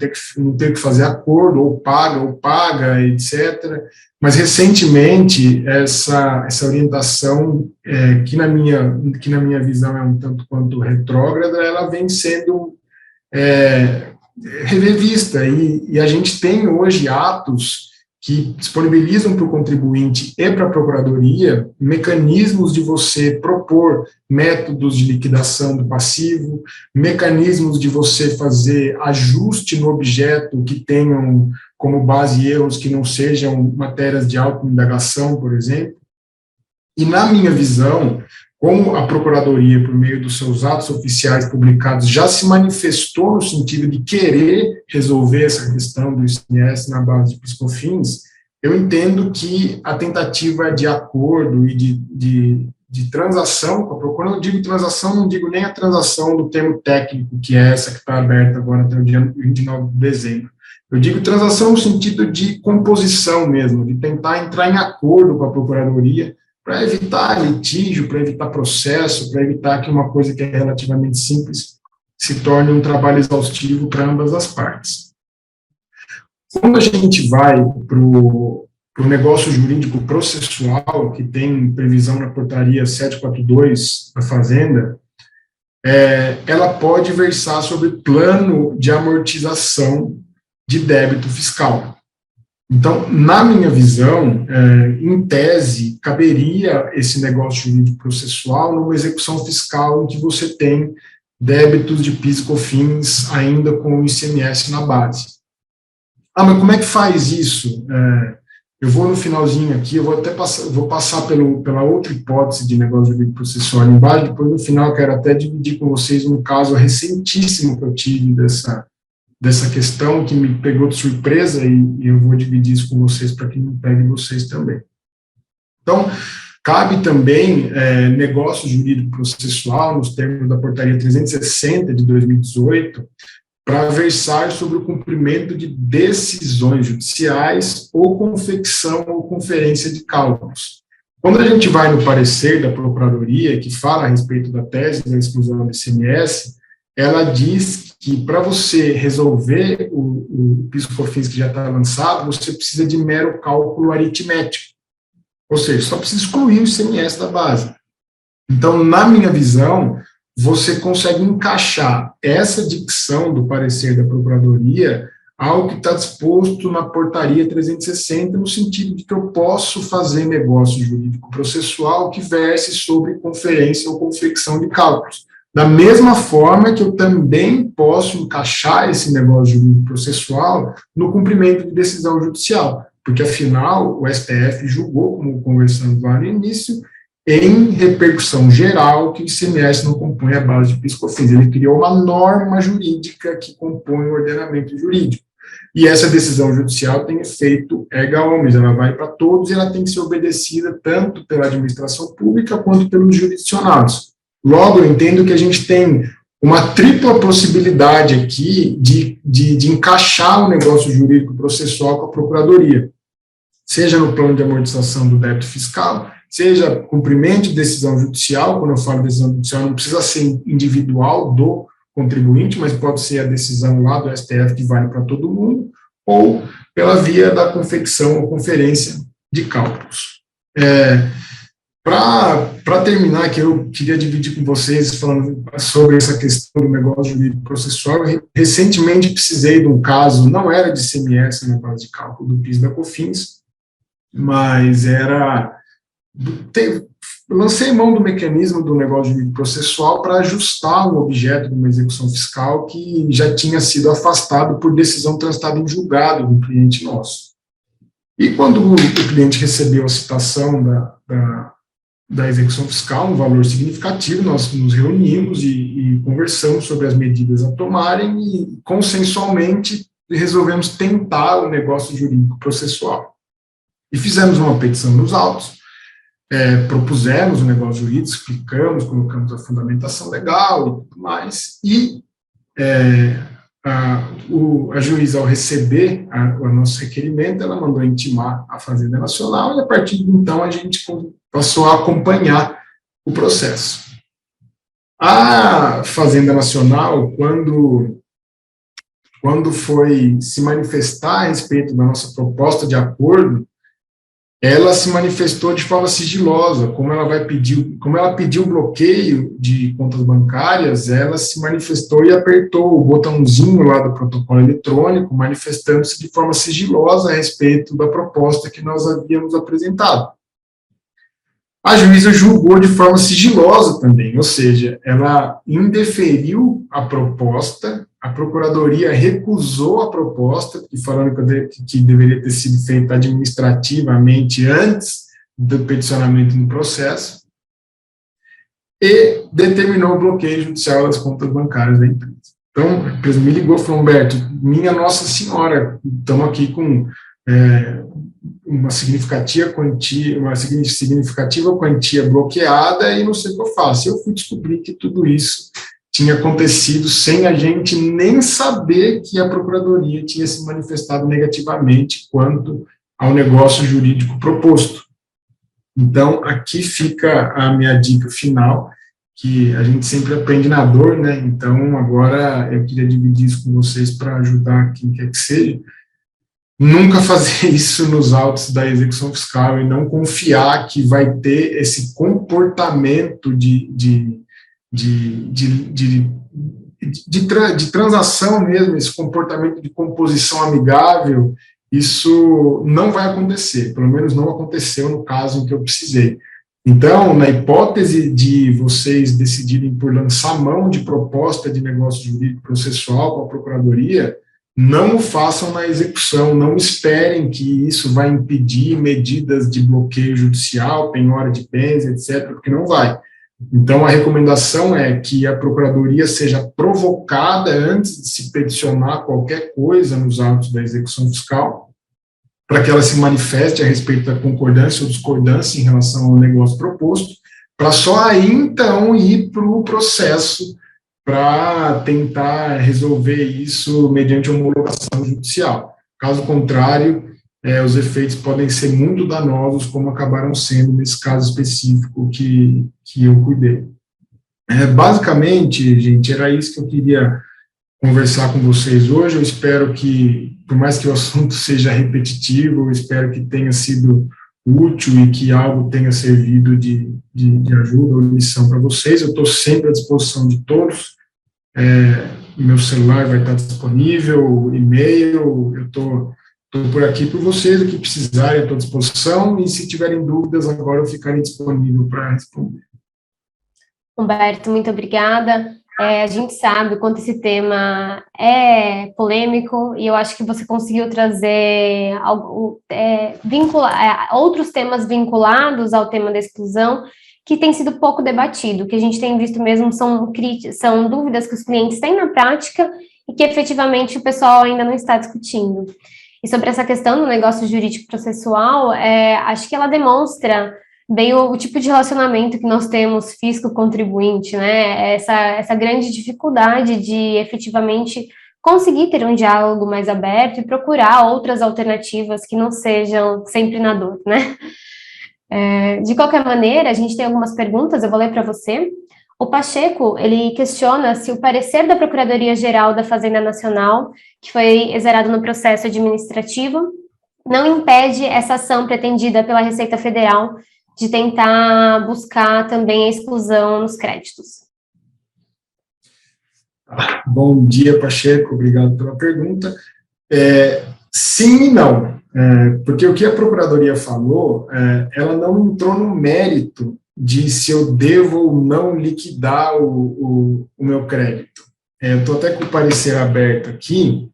ter que fazer acordo, ou paga, etc. Mas, recentemente, essa orientação, que na minha visão é um tanto quanto retrógrada, ela vem sendo revista, e a gente tem hoje atos que disponibilizam para o contribuinte e para a Procuradoria mecanismos de você propor métodos de liquidação do passivo, mecanismos de você fazer ajuste no objeto que tenham como base erros que não sejam matérias de autoindagação, por exemplo. E, na minha visão, como a Procuradoria, por meio dos seus atos oficiais publicados, já se manifestou no sentido de querer resolver essa questão do ICMS na base de PIS/COFINS, eu entendo que a tentativa de acordo e de transação com a Procuradoria, eu digo transação, não digo nem a transação do termo técnico, que é essa que está aberta agora até o dia 29 de dezembro. Eu digo transação no sentido de composição mesmo, de tentar entrar em acordo com a Procuradoria para evitar litígio, para evitar processo, para evitar que uma coisa que é relativamente simples se torne um trabalho exaustivo para ambas as partes. Quando a gente vai para o negócio jurídico processual, que tem previsão na portaria 742 da Fazenda, ela pode versar sobre plano de amortização de débito fiscal. Então, na minha visão, em tese, caberia esse negócio jurídico processual numa execução fiscal em que você tem débitos de PIS e COFINS ainda com o ICMS na base. Mas como é que faz isso? Eu vou no finalzinho aqui, eu vou até passar pela outra hipótese de negócio jurídico processual embaixo, depois no final eu quero até dividir com vocês um caso recentíssimo que eu tive dessa questão que me pegou de surpresa e eu vou dividir isso com vocês para que não pegue vocês também. Então, cabe também negócio jurídico processual, nos termos da portaria 360 de 2018, para versar sobre o cumprimento de decisões judiciais ou confecção ou conferência de cálculos. Quando a gente vai no parecer da Procuradoria, que fala a respeito da tese da exclusão do ICMS, ela diz que para você resolver o PIS/COFINS que já está lançado, você precisa de mero cálculo aritmético. Ou seja, só precisa excluir o ICMS da base. Então, na minha visão, você consegue encaixar essa dicção do parecer da Procuradoria ao que está disposto na portaria 360, no sentido de que eu posso fazer negócio jurídico processual que verse sobre conferência ou confecção de cálculos. Da mesma forma que eu também posso encaixar esse negócio jurídico processual no cumprimento de decisão judicial, porque, afinal, o STF julgou, como conversamos lá no início, em repercussão geral, que o ICMS não compõe a base de PIS/COFINS. Ele criou uma norma jurídica que compõe o ordenamento jurídico. E essa decisão judicial tem efeito erga omnes, ela vai para todos e ela tem que ser obedecida tanto pela administração pública quanto pelos jurisdicionados. Logo, eu entendo que a gente tem uma tripla possibilidade aqui de encaixar o negócio jurídico processual com a Procuradoria, seja no plano de amortização do débito fiscal, seja cumprimento de decisão judicial. Quando eu falo decisão judicial, não precisa ser individual do contribuinte, mas pode ser a decisão lá do STF que vale para todo mundo, ou pela via da confecção ou conferência de cálculos. Para terminar, que eu queria dividir com vocês, falando sobre essa questão do negócio jurídico processual, eu recentemente precisei de um caso, não era de ICMS na base de cálculo do PIS da COFINS, mas lancei mão do mecanismo do negócio jurídico processual para ajustar um objeto de uma execução fiscal que já tinha sido afastado por decisão transitada em julgado do cliente nosso. E quando o cliente recebeu a citação da execução fiscal, um valor significativo, nós nos reunimos e conversamos sobre as medidas a tomarem e, consensualmente, resolvemos tentar o negócio jurídico processual. E fizemos uma petição nos autos, propusemos o negócio jurídico, explicamos, colocamos a fundamentação legal e tudo mais, e a juíza, ao receber o nosso requerimento, ela mandou intimar a Fazenda Nacional, e a partir de então a gente passou a acompanhar o processo. A Fazenda Nacional, quando foi se manifestar a respeito da nossa proposta de acordo, ela se manifestou de forma sigilosa. Como ela pediu bloqueio de contas bancárias, ela se manifestou e apertou o botãozinho lá do protocolo eletrônico, manifestando-se de forma sigilosa a respeito da proposta que nós havíamos apresentado. A juíza julgou de forma sigilosa também, ou seja, ela indeferiu a proposta, a Procuradoria recusou a proposta, falando que deveria ter sido feita administrativamente antes do peticionamento no processo, e determinou o bloqueio judicial das contas bancárias da empresa. Então, a empresa me ligou e falou, Humberto, minha Nossa Senhora, estamos aqui com uma significativa quantia bloqueada e não sei o que eu faço. Eu fui descobrir que tudo isso tinha acontecido sem a gente nem saber que a Procuradoria tinha se manifestado negativamente quanto ao negócio jurídico proposto. Então, aqui fica a minha dica final, que a gente sempre aprende na dor, né? Então, agora eu queria dividir isso com vocês para ajudar quem quer que seja. Nunca fazer isso nos autos da execução fiscal e não confiar que vai ter esse comportamento de transação mesmo, esse comportamento de composição amigável, isso não vai acontecer, pelo menos não aconteceu no caso em que eu precisei. Então, na hipótese de vocês decidirem por lançar mão de proposta de negócio jurídico processual com a Procuradoria, não o façam na execução, não esperem que isso vai impedir medidas de bloqueio judicial, penhora de bens, etc., porque não vai. Então, a recomendação é que a Procuradoria seja provocada antes de se peticionar qualquer coisa nos autos da execução fiscal, para que ela se manifeste a respeito da concordância ou discordância em relação ao negócio proposto, para só aí, então, ir para o processo para tentar resolver isso mediante homologação judicial. Caso contrário, os efeitos podem ser muito danosos, como acabaram sendo nesse caso específico que eu cuidei. Basicamente, gente, era isso que eu queria conversar com vocês hoje. Eu espero que, por mais que o assunto seja repetitivo, eu espero que tenha sido útil e que algo tenha servido de ajuda ou lição para vocês. Eu estou sempre à disposição de todos. Meu celular vai estar disponível, e-mail, eu estou por aqui por vocês, o que precisarem, eu estou à disposição, e se tiverem dúvidas, agora eu ficarei disponível para responder. Humberto, muito obrigada. A gente sabe o quanto esse tema é polêmico, e eu acho que você conseguiu trazer outros temas vinculados ao tema da exclusão, que tem sido pouco debatido. O que a gente tem visto mesmo são dúvidas que os clientes têm na prática e que efetivamente o pessoal ainda não está discutindo. E sobre essa questão do negócio jurídico processual, acho que ela demonstra bem o tipo de relacionamento que nós temos fisco-contribuinte, né? Essa grande dificuldade de efetivamente conseguir ter um diálogo mais aberto e procurar outras alternativas que não sejam sempre na dor, né? De qualquer maneira, a gente tem algumas perguntas, eu vou ler para você. O Pacheco, ele questiona se o parecer da Procuradoria-Geral da Fazenda Nacional, que foi exerado no processo administrativo, não impede essa ação pretendida pela Receita Federal de tentar buscar também a exclusão nos créditos. Bom dia, Pacheco, obrigado pela pergunta. Sim e não, porque o que a Procuradoria falou, ela não entrou no mérito de se eu devo ou não liquidar o meu crédito. Eu estou até com o parecer aberto aqui,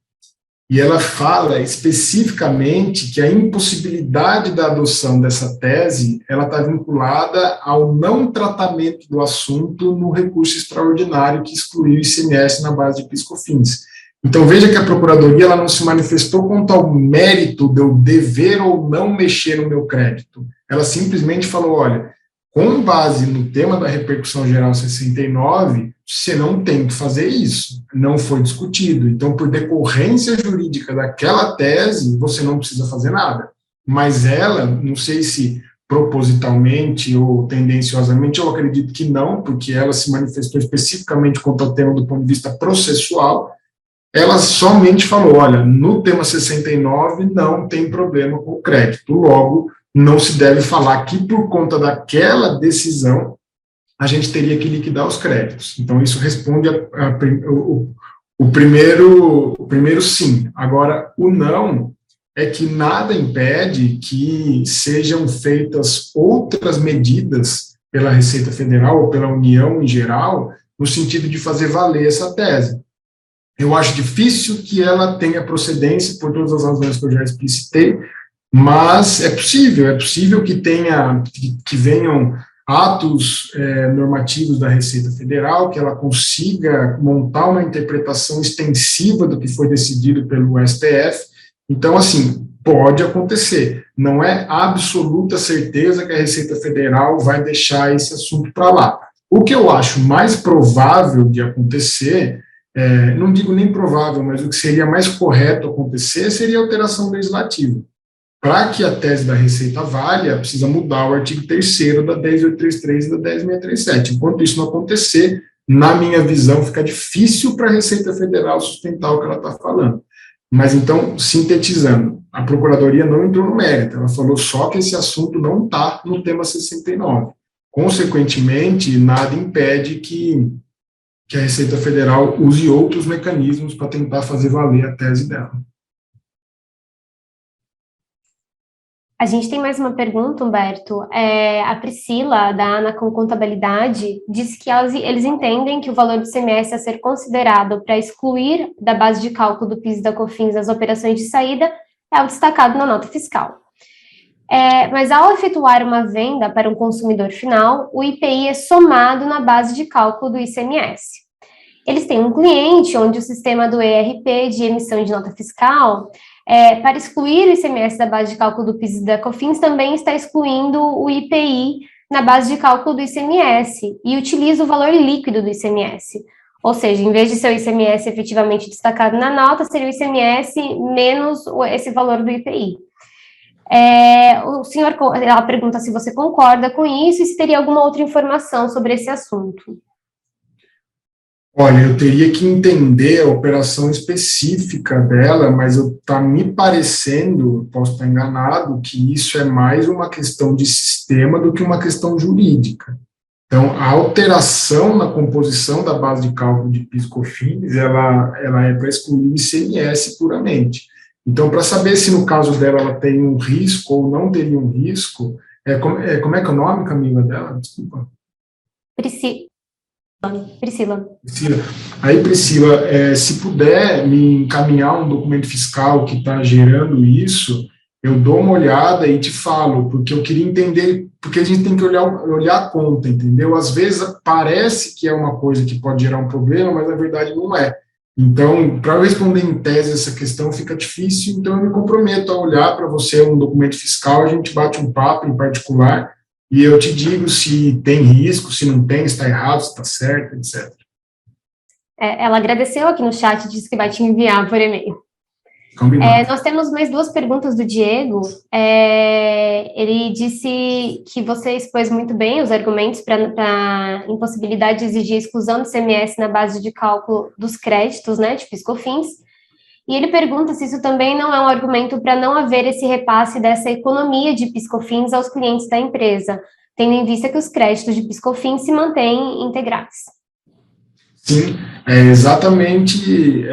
e ela fala especificamente que a impossibilidade da adoção dessa tese, ela está vinculada ao não tratamento do assunto no recurso extraordinário que excluiu o ICMS na base de PIS/COFINS. Então, veja que a Procuradoria ela não se manifestou quanto ao mérito de eu dever ou não mexer no meu crédito. Ela simplesmente falou, olha, com base no tema da repercussão geral 69, você não tem que fazer isso, não foi discutido. Então, por decorrência jurídica daquela tese, você não precisa fazer nada. Mas ela, não sei se propositalmente ou tendenciosamente, eu acredito que não, porque ela se manifestou especificamente contra o tema do ponto de vista processual, ela somente falou, olha, no tema 69 não tem problema com o crédito, logo, não se deve falar que por conta daquela decisão a gente teria que liquidar os créditos. Então, isso responde o primeiro sim. Agora, o não é que nada impede que sejam feitas outras medidas pela Receita Federal ou pela União em geral, no sentido de fazer valer essa tese. Eu acho difícil que ela tenha procedência, por todas as razões que eu já explicitei, mas é possível que venham atos normativos da Receita Federal, que ela consiga montar uma interpretação extensiva do que foi decidido pelo STF. Então, assim, pode acontecer. Não é absoluta certeza que a Receita Federal vai deixar esse assunto para lá. O que eu acho mais provável de acontecer, não digo nem provável, mas o que seria mais correto acontecer seria a alteração legislativa. Para que a tese da Receita valha, precisa mudar o artigo 3º da 10833 e da 10637. Enquanto isso não acontecer, na minha visão, fica difícil para a Receita Federal sustentar o que ela está falando. Mas, então, sintetizando, a Procuradoria não entrou no mérito, ela falou só que esse assunto não está no tema 69. Consequentemente, nada impede que a Receita Federal use outros mecanismos para tentar fazer valer a tese dela. A gente tem mais uma pergunta, Humberto. A Priscila, da Anacom Contabilidade, disse que eles entendem que o valor do ICMS a ser considerado para excluir da base de cálculo do PIS e da COFINS as operações de saída é o destacado na nota fiscal. Mas ao efetuar uma venda para um consumidor final, o IPI é somado na base de cálculo do ICMS. Eles têm um cliente onde o sistema do ERP de emissão de nota fiscal, para excluir o ICMS da base de cálculo do PIS e da COFINS, também está excluindo o IPI na base de cálculo do ICMS e utiliza o valor líquido do ICMS. Ou seja, em vez de ser o ICMS efetivamente destacado na nota, seria o ICMS menos esse valor do IPI. Ela pergunta se você concorda com isso e se teria alguma outra informação sobre esse assunto. Olha, eu teria que entender a operação específica dela, mas está me parecendo, posso estar enganado, que isso é mais uma questão de sistema do que uma questão jurídica. Então, a alteração na composição da base de cálculo de PIS/COFINS, ela é para excluir o ICMS puramente. Então, para saber se no caso dela ela tem um risco ou não teria um risco, como é que é o nome, Camila, dela? Desculpa. Priscila. Aí, Priscila, se puder me encaminhar um documento fiscal que está gerando isso, eu dou uma olhada e te falo, porque eu queria entender, porque a gente tem que olhar a conta, entendeu? Às vezes parece que é uma coisa que pode gerar um problema, mas na verdade não é. Então, para eu responder em tese essa questão fica difícil, então eu me comprometo a olhar para você um documento fiscal, a gente bate um papo em particular, e eu te digo se tem risco, se não tem, se está errado, se está certo, etc. Ela agradeceu aqui no chat, disse que vai te enviar por e-mail. Nós temos mais duas perguntas do Diego. Ele disse que você expôs muito bem os argumentos para a impossibilidade de exigir a exclusão do ICMS na base de cálculo dos créditos, né, de PIS/COFINS. E ele pergunta se isso também não é um argumento para não haver esse repasse dessa economia de PIS/COFINS aos clientes da empresa, tendo em vista que os créditos de PIS/COFINS se mantêm integrais. Sim, é exatamente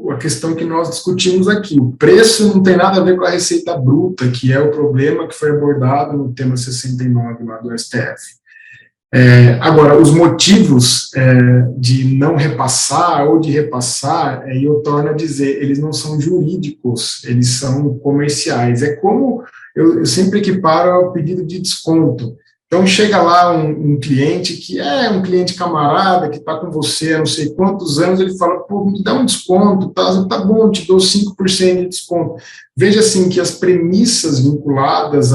a questão que nós discutimos aqui. O preço não tem nada a ver com a receita bruta, que é o problema que foi abordado no tema 69 lá do STF. Agora, os motivos de não repassar ou de repassar, eu torno a dizer, eles não são jurídicos, eles são comerciais. É como eu sempre equiparo ao pedido de desconto. Então, chega lá um cliente que é um cliente camarada, que está com você há não sei quantos anos, ele fala, pô, me dá um desconto, tá bom, te dou 5% de desconto. Veja, assim, que as premissas vinculadas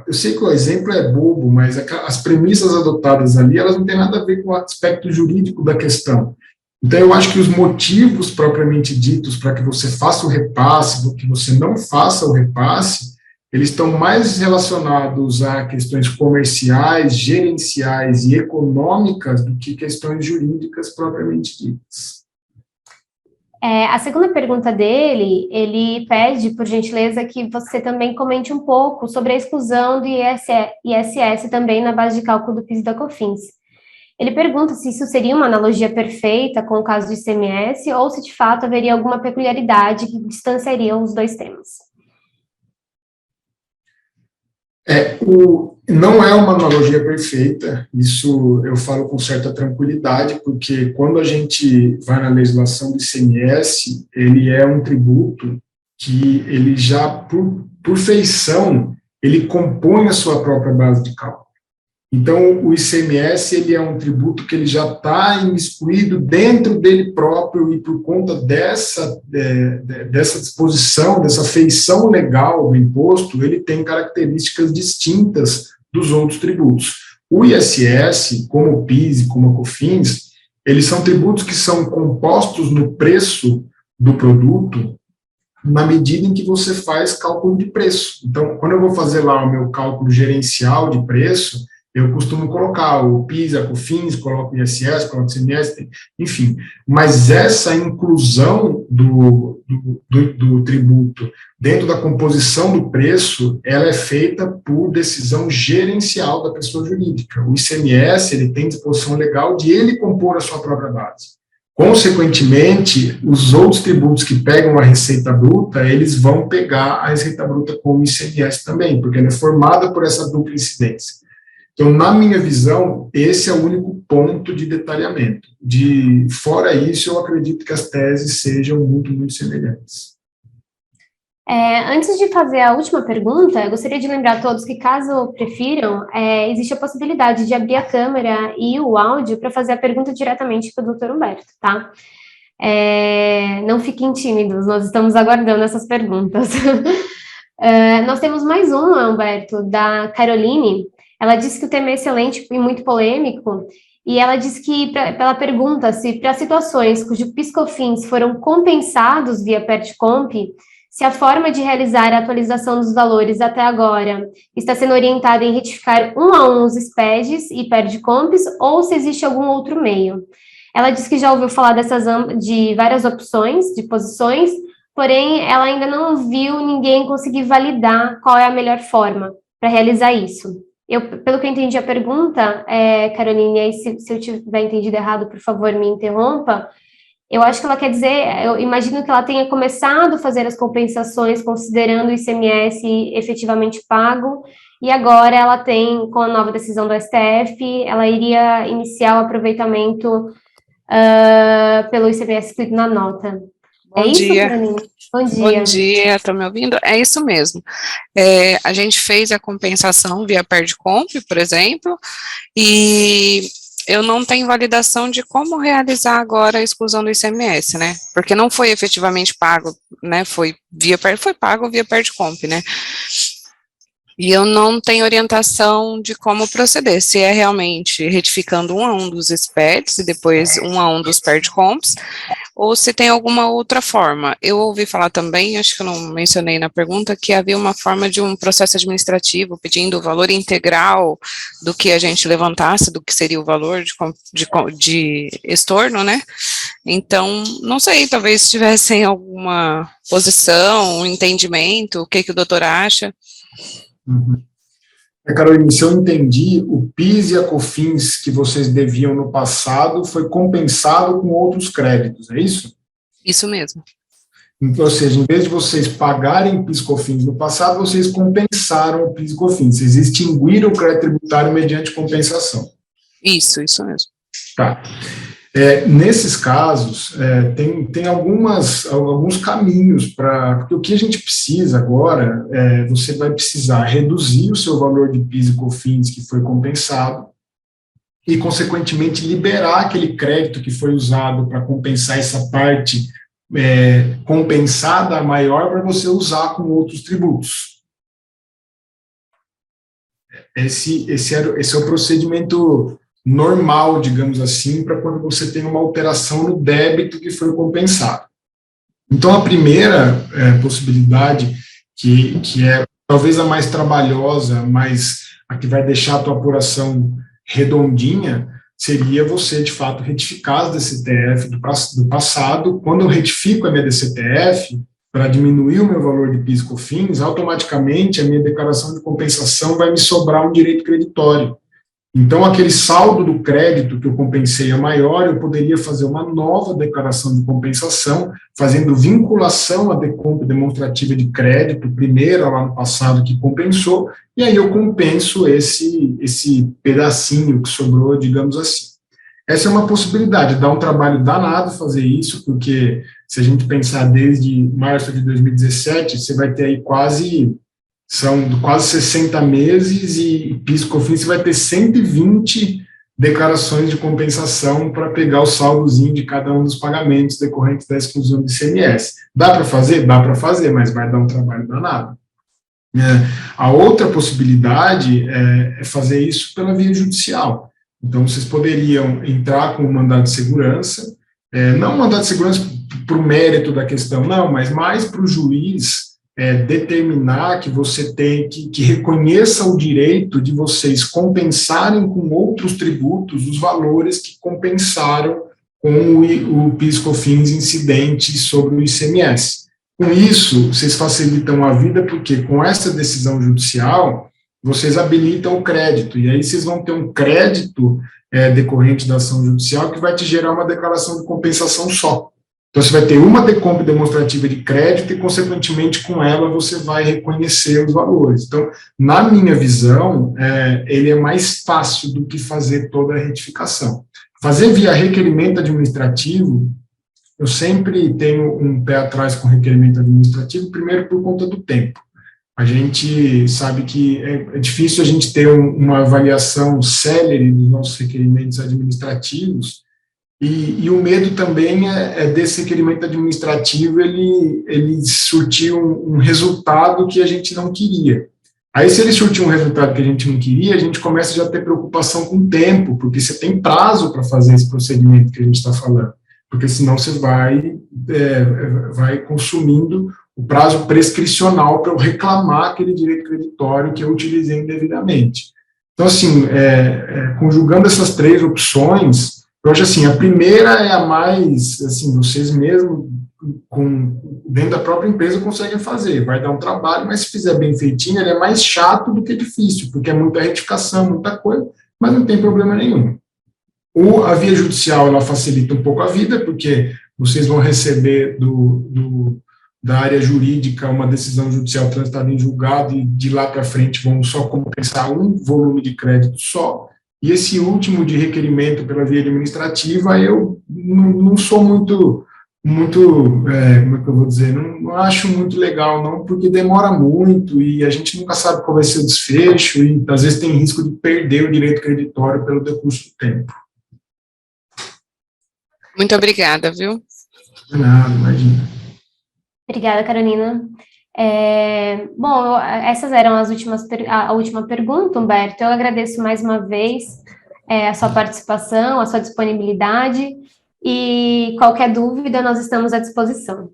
eu sei que o exemplo é bobo, mas as premissas adotadas ali, elas não têm nada a ver com o aspecto jurídico da questão. Então, eu acho que os motivos propriamente ditos para que você faça o repasse, ou que você não faça o repasse, eles estão mais relacionados a questões comerciais, gerenciais e econômicas do que questões jurídicas propriamente ditas. A segunda pergunta dele, ele pede, por gentileza, que você também comente um pouco sobre a exclusão do ISS também na base de cálculo do PIS e da COFINS. Ele pergunta se isso seria uma analogia perfeita com o caso do ICMS ou se, de fato, haveria alguma peculiaridade que distanciaria os dois temas. Não é uma analogia perfeita, isso eu falo com certa tranquilidade, porque quando a gente vai na legislação do ICMS, ele é um tributo que ele já, por feição, ele compõe a sua própria base de cálculo. Então, o ICMS, ele é um tributo que ele já está imiscuído dentro dele próprio e por conta dessa disposição, dessa feição legal do imposto, ele tem características distintas dos outros tributos. O ISS, como o PIS e como a COFINS, eles são tributos que são compostos no preço do produto na medida em que você faz cálculo de preço. Então, quando eu vou fazer lá o meu cálculo gerencial de preço, eu costumo colocar o PIS, a COFINS, coloco o ISS, coloco o ICMS, enfim. Mas essa inclusão do tributo dentro da composição do preço, ela é feita por decisão gerencial da pessoa jurídica. O ICMS, ele tem disposição legal de ele compor a sua própria base. Consequentemente, os outros tributos que pegam a receita bruta, eles vão pegar a receita bruta com o ICMS também, porque ela é formada por essa dupla incidência. Então, na minha visão, esse é o único ponto de detalhamento. Fora isso, eu acredito que as teses sejam muito, muito semelhantes. Antes de fazer a última pergunta, eu gostaria de lembrar a todos que, caso prefiram, existe a possibilidade de abrir a câmera e o áudio para fazer a pergunta diretamente para o Dr. Humberto, tá? Não fiquem tímidos, nós estamos aguardando essas perguntas. Nós temos mais uma, Humberto, da Caroline. Ela disse que o tema é excelente e muito polêmico, e ela disse que, ela pergunta se para situações cujo PIS/COFINS foram compensados via PERT-COMP, se a forma de realizar a atualização dos valores até agora está sendo orientada em retificar um a um os SPEDs e PERT-COMPs, ou se existe algum outro meio. Ela disse que já ouviu falar de várias opções, de posições, porém, ela ainda não viu ninguém conseguir validar qual é a melhor forma para realizar isso. Pelo que eu entendi a pergunta, Caroline, aí se eu tiver entendido errado, por favor, me interrompa. Eu acho que ela quer dizer, eu imagino que ela tenha começado a fazer as compensações considerando o ICMS efetivamente pago, e agora ela tem, com a nova decisão do STF, ela iria iniciar o aproveitamento pelo ICMS escrito na nota. Bom isso, dia. Caroline? Bom dia. Bom dia, estão me ouvindo? É isso mesmo. A gente fez a compensação via PERT-COMP, por exemplo, e eu não tenho validação de como realizar agora a exclusão do ICMS, né? Porque não foi efetivamente pago, né? Foi pago via PERT-COMP, né? E eu não tenho orientação de como proceder, se é realmente retificando um a um dos SPEDs e depois um a um dos PERT-COMPs, ou se tem alguma outra forma. Eu ouvi falar também, acho que eu não mencionei na pergunta, que havia uma forma de um processo administrativo pedindo o valor integral do que a gente levantasse, do que seria o valor de estorno, né? Então, não sei, talvez tivessem alguma posição, um entendimento, o que o doutor acha? Uhum. Caroline, se eu entendi, o PIS e a COFINS que vocês deviam no passado foi compensado com outros créditos, é isso? Isso mesmo. Então, ou seja, em vez de vocês pagarem PIS e COFINS no passado, vocês compensaram o PIS e COFINS, vocês extinguiram o crédito tributário mediante compensação. Isso mesmo. Tá. Nesses casos, tem alguns caminhos porque o que a gente precisa agora, você vai precisar reduzir o seu valor de PIS e COFINS que foi compensado e, consequentemente, liberar aquele crédito que foi usado para compensar essa parte compensada maior para você usar com outros tributos. Esse é o procedimento normal, digamos assim, para quando você tem uma alteração no débito que foi compensado. Então, a primeira possibilidade, que é talvez a mais trabalhosa, mas a que vai deixar a tua apuração redondinha, seria você, de fato, retificar as DCTF do passado. Quando eu retifico a minha DCTF, para diminuir o meu valor de PIS e COFINS, automaticamente a minha declaração de compensação vai me sobrar um direito creditório. Então, aquele saldo do crédito que eu compensei é maior, eu poderia fazer uma nova declaração de compensação, fazendo vinculação à decompra demonstrativa de crédito, primeira lá no passado que compensou, e aí eu compenso esse pedacinho que sobrou, digamos assim. Essa é uma possibilidade, dá um trabalho danado fazer isso, porque se a gente pensar desde março de 2017, você vai ter aí quase são quase 60 meses e PIS/COFINS vai ter 120 declarações de compensação para pegar o saldozinho de cada um dos pagamentos decorrentes da exclusão do ICMS. Dá para fazer? Dá para fazer, mas vai dar um trabalho danado. A outra possibilidade é fazer isso pela via judicial. Então, vocês poderiam entrar com um mandado de segurança, não um mandado de segurança para o mérito da questão, não, mas mais para o juiz determinar que você tem que reconheça o direito de vocês compensarem com outros tributos os valores que compensaram com o PIS/COFINS incidente sobre o ICMS. Com isso, vocês facilitam a vida, porque com essa decisão judicial, vocês habilitam o crédito, e aí vocês vão ter um crédito decorrente da ação judicial que vai te gerar uma declaração de compensação só. Então, você vai ter uma decomp demonstrativa de crédito e, consequentemente, com ela você vai reconhecer os valores. Então, na minha visão, ele é mais fácil do que fazer toda a retificação. Fazer via requerimento administrativo, eu sempre tenho um pé atrás com requerimento administrativo, primeiro por conta do tempo. A gente sabe que é difícil a gente ter uma avaliação célere dos nossos requerimentos administrativos, e o medo também desse requerimento administrativo ele surtir um resultado que a gente não queria. Aí, se ele surtir um resultado que a gente não queria, a gente começa já a ter preocupação com o tempo, porque você tem prazo para fazer esse procedimento que a gente está falando, porque senão você vai consumindo o prazo prescricional para eu reclamar aquele direito creditório que eu utilizei indevidamente. Então, assim, conjugando essas três opções, eu acho assim, a primeira é a mais, assim, vocês mesmos, dentro da própria empresa, conseguem fazer, vai dar um trabalho, mas se fizer bem feitinho, ele é mais chato do que difícil, porque é muita retificação, muita coisa, mas não tem problema nenhum. A via judicial, ela facilita um pouco a vida, porque vocês vão receber da área jurídica uma decisão judicial transitada em julgado, e de lá para frente vão só compensar um volume de crédito só. E esse último de requerimento pela via administrativa, eu não sou muito como é que eu vou dizer, não acho muito legal, não, porque demora muito e a gente nunca sabe qual vai ser o desfecho e às vezes tem risco de perder o direito creditório pelo decurso do tempo. Muito obrigada, viu? De nada, imagina. Obrigada, Carolina. Bom, essas eram a última pergunta, Humberto. Eu agradeço mais uma vez a sua participação, a sua disponibilidade, e qualquer dúvida nós estamos à disposição.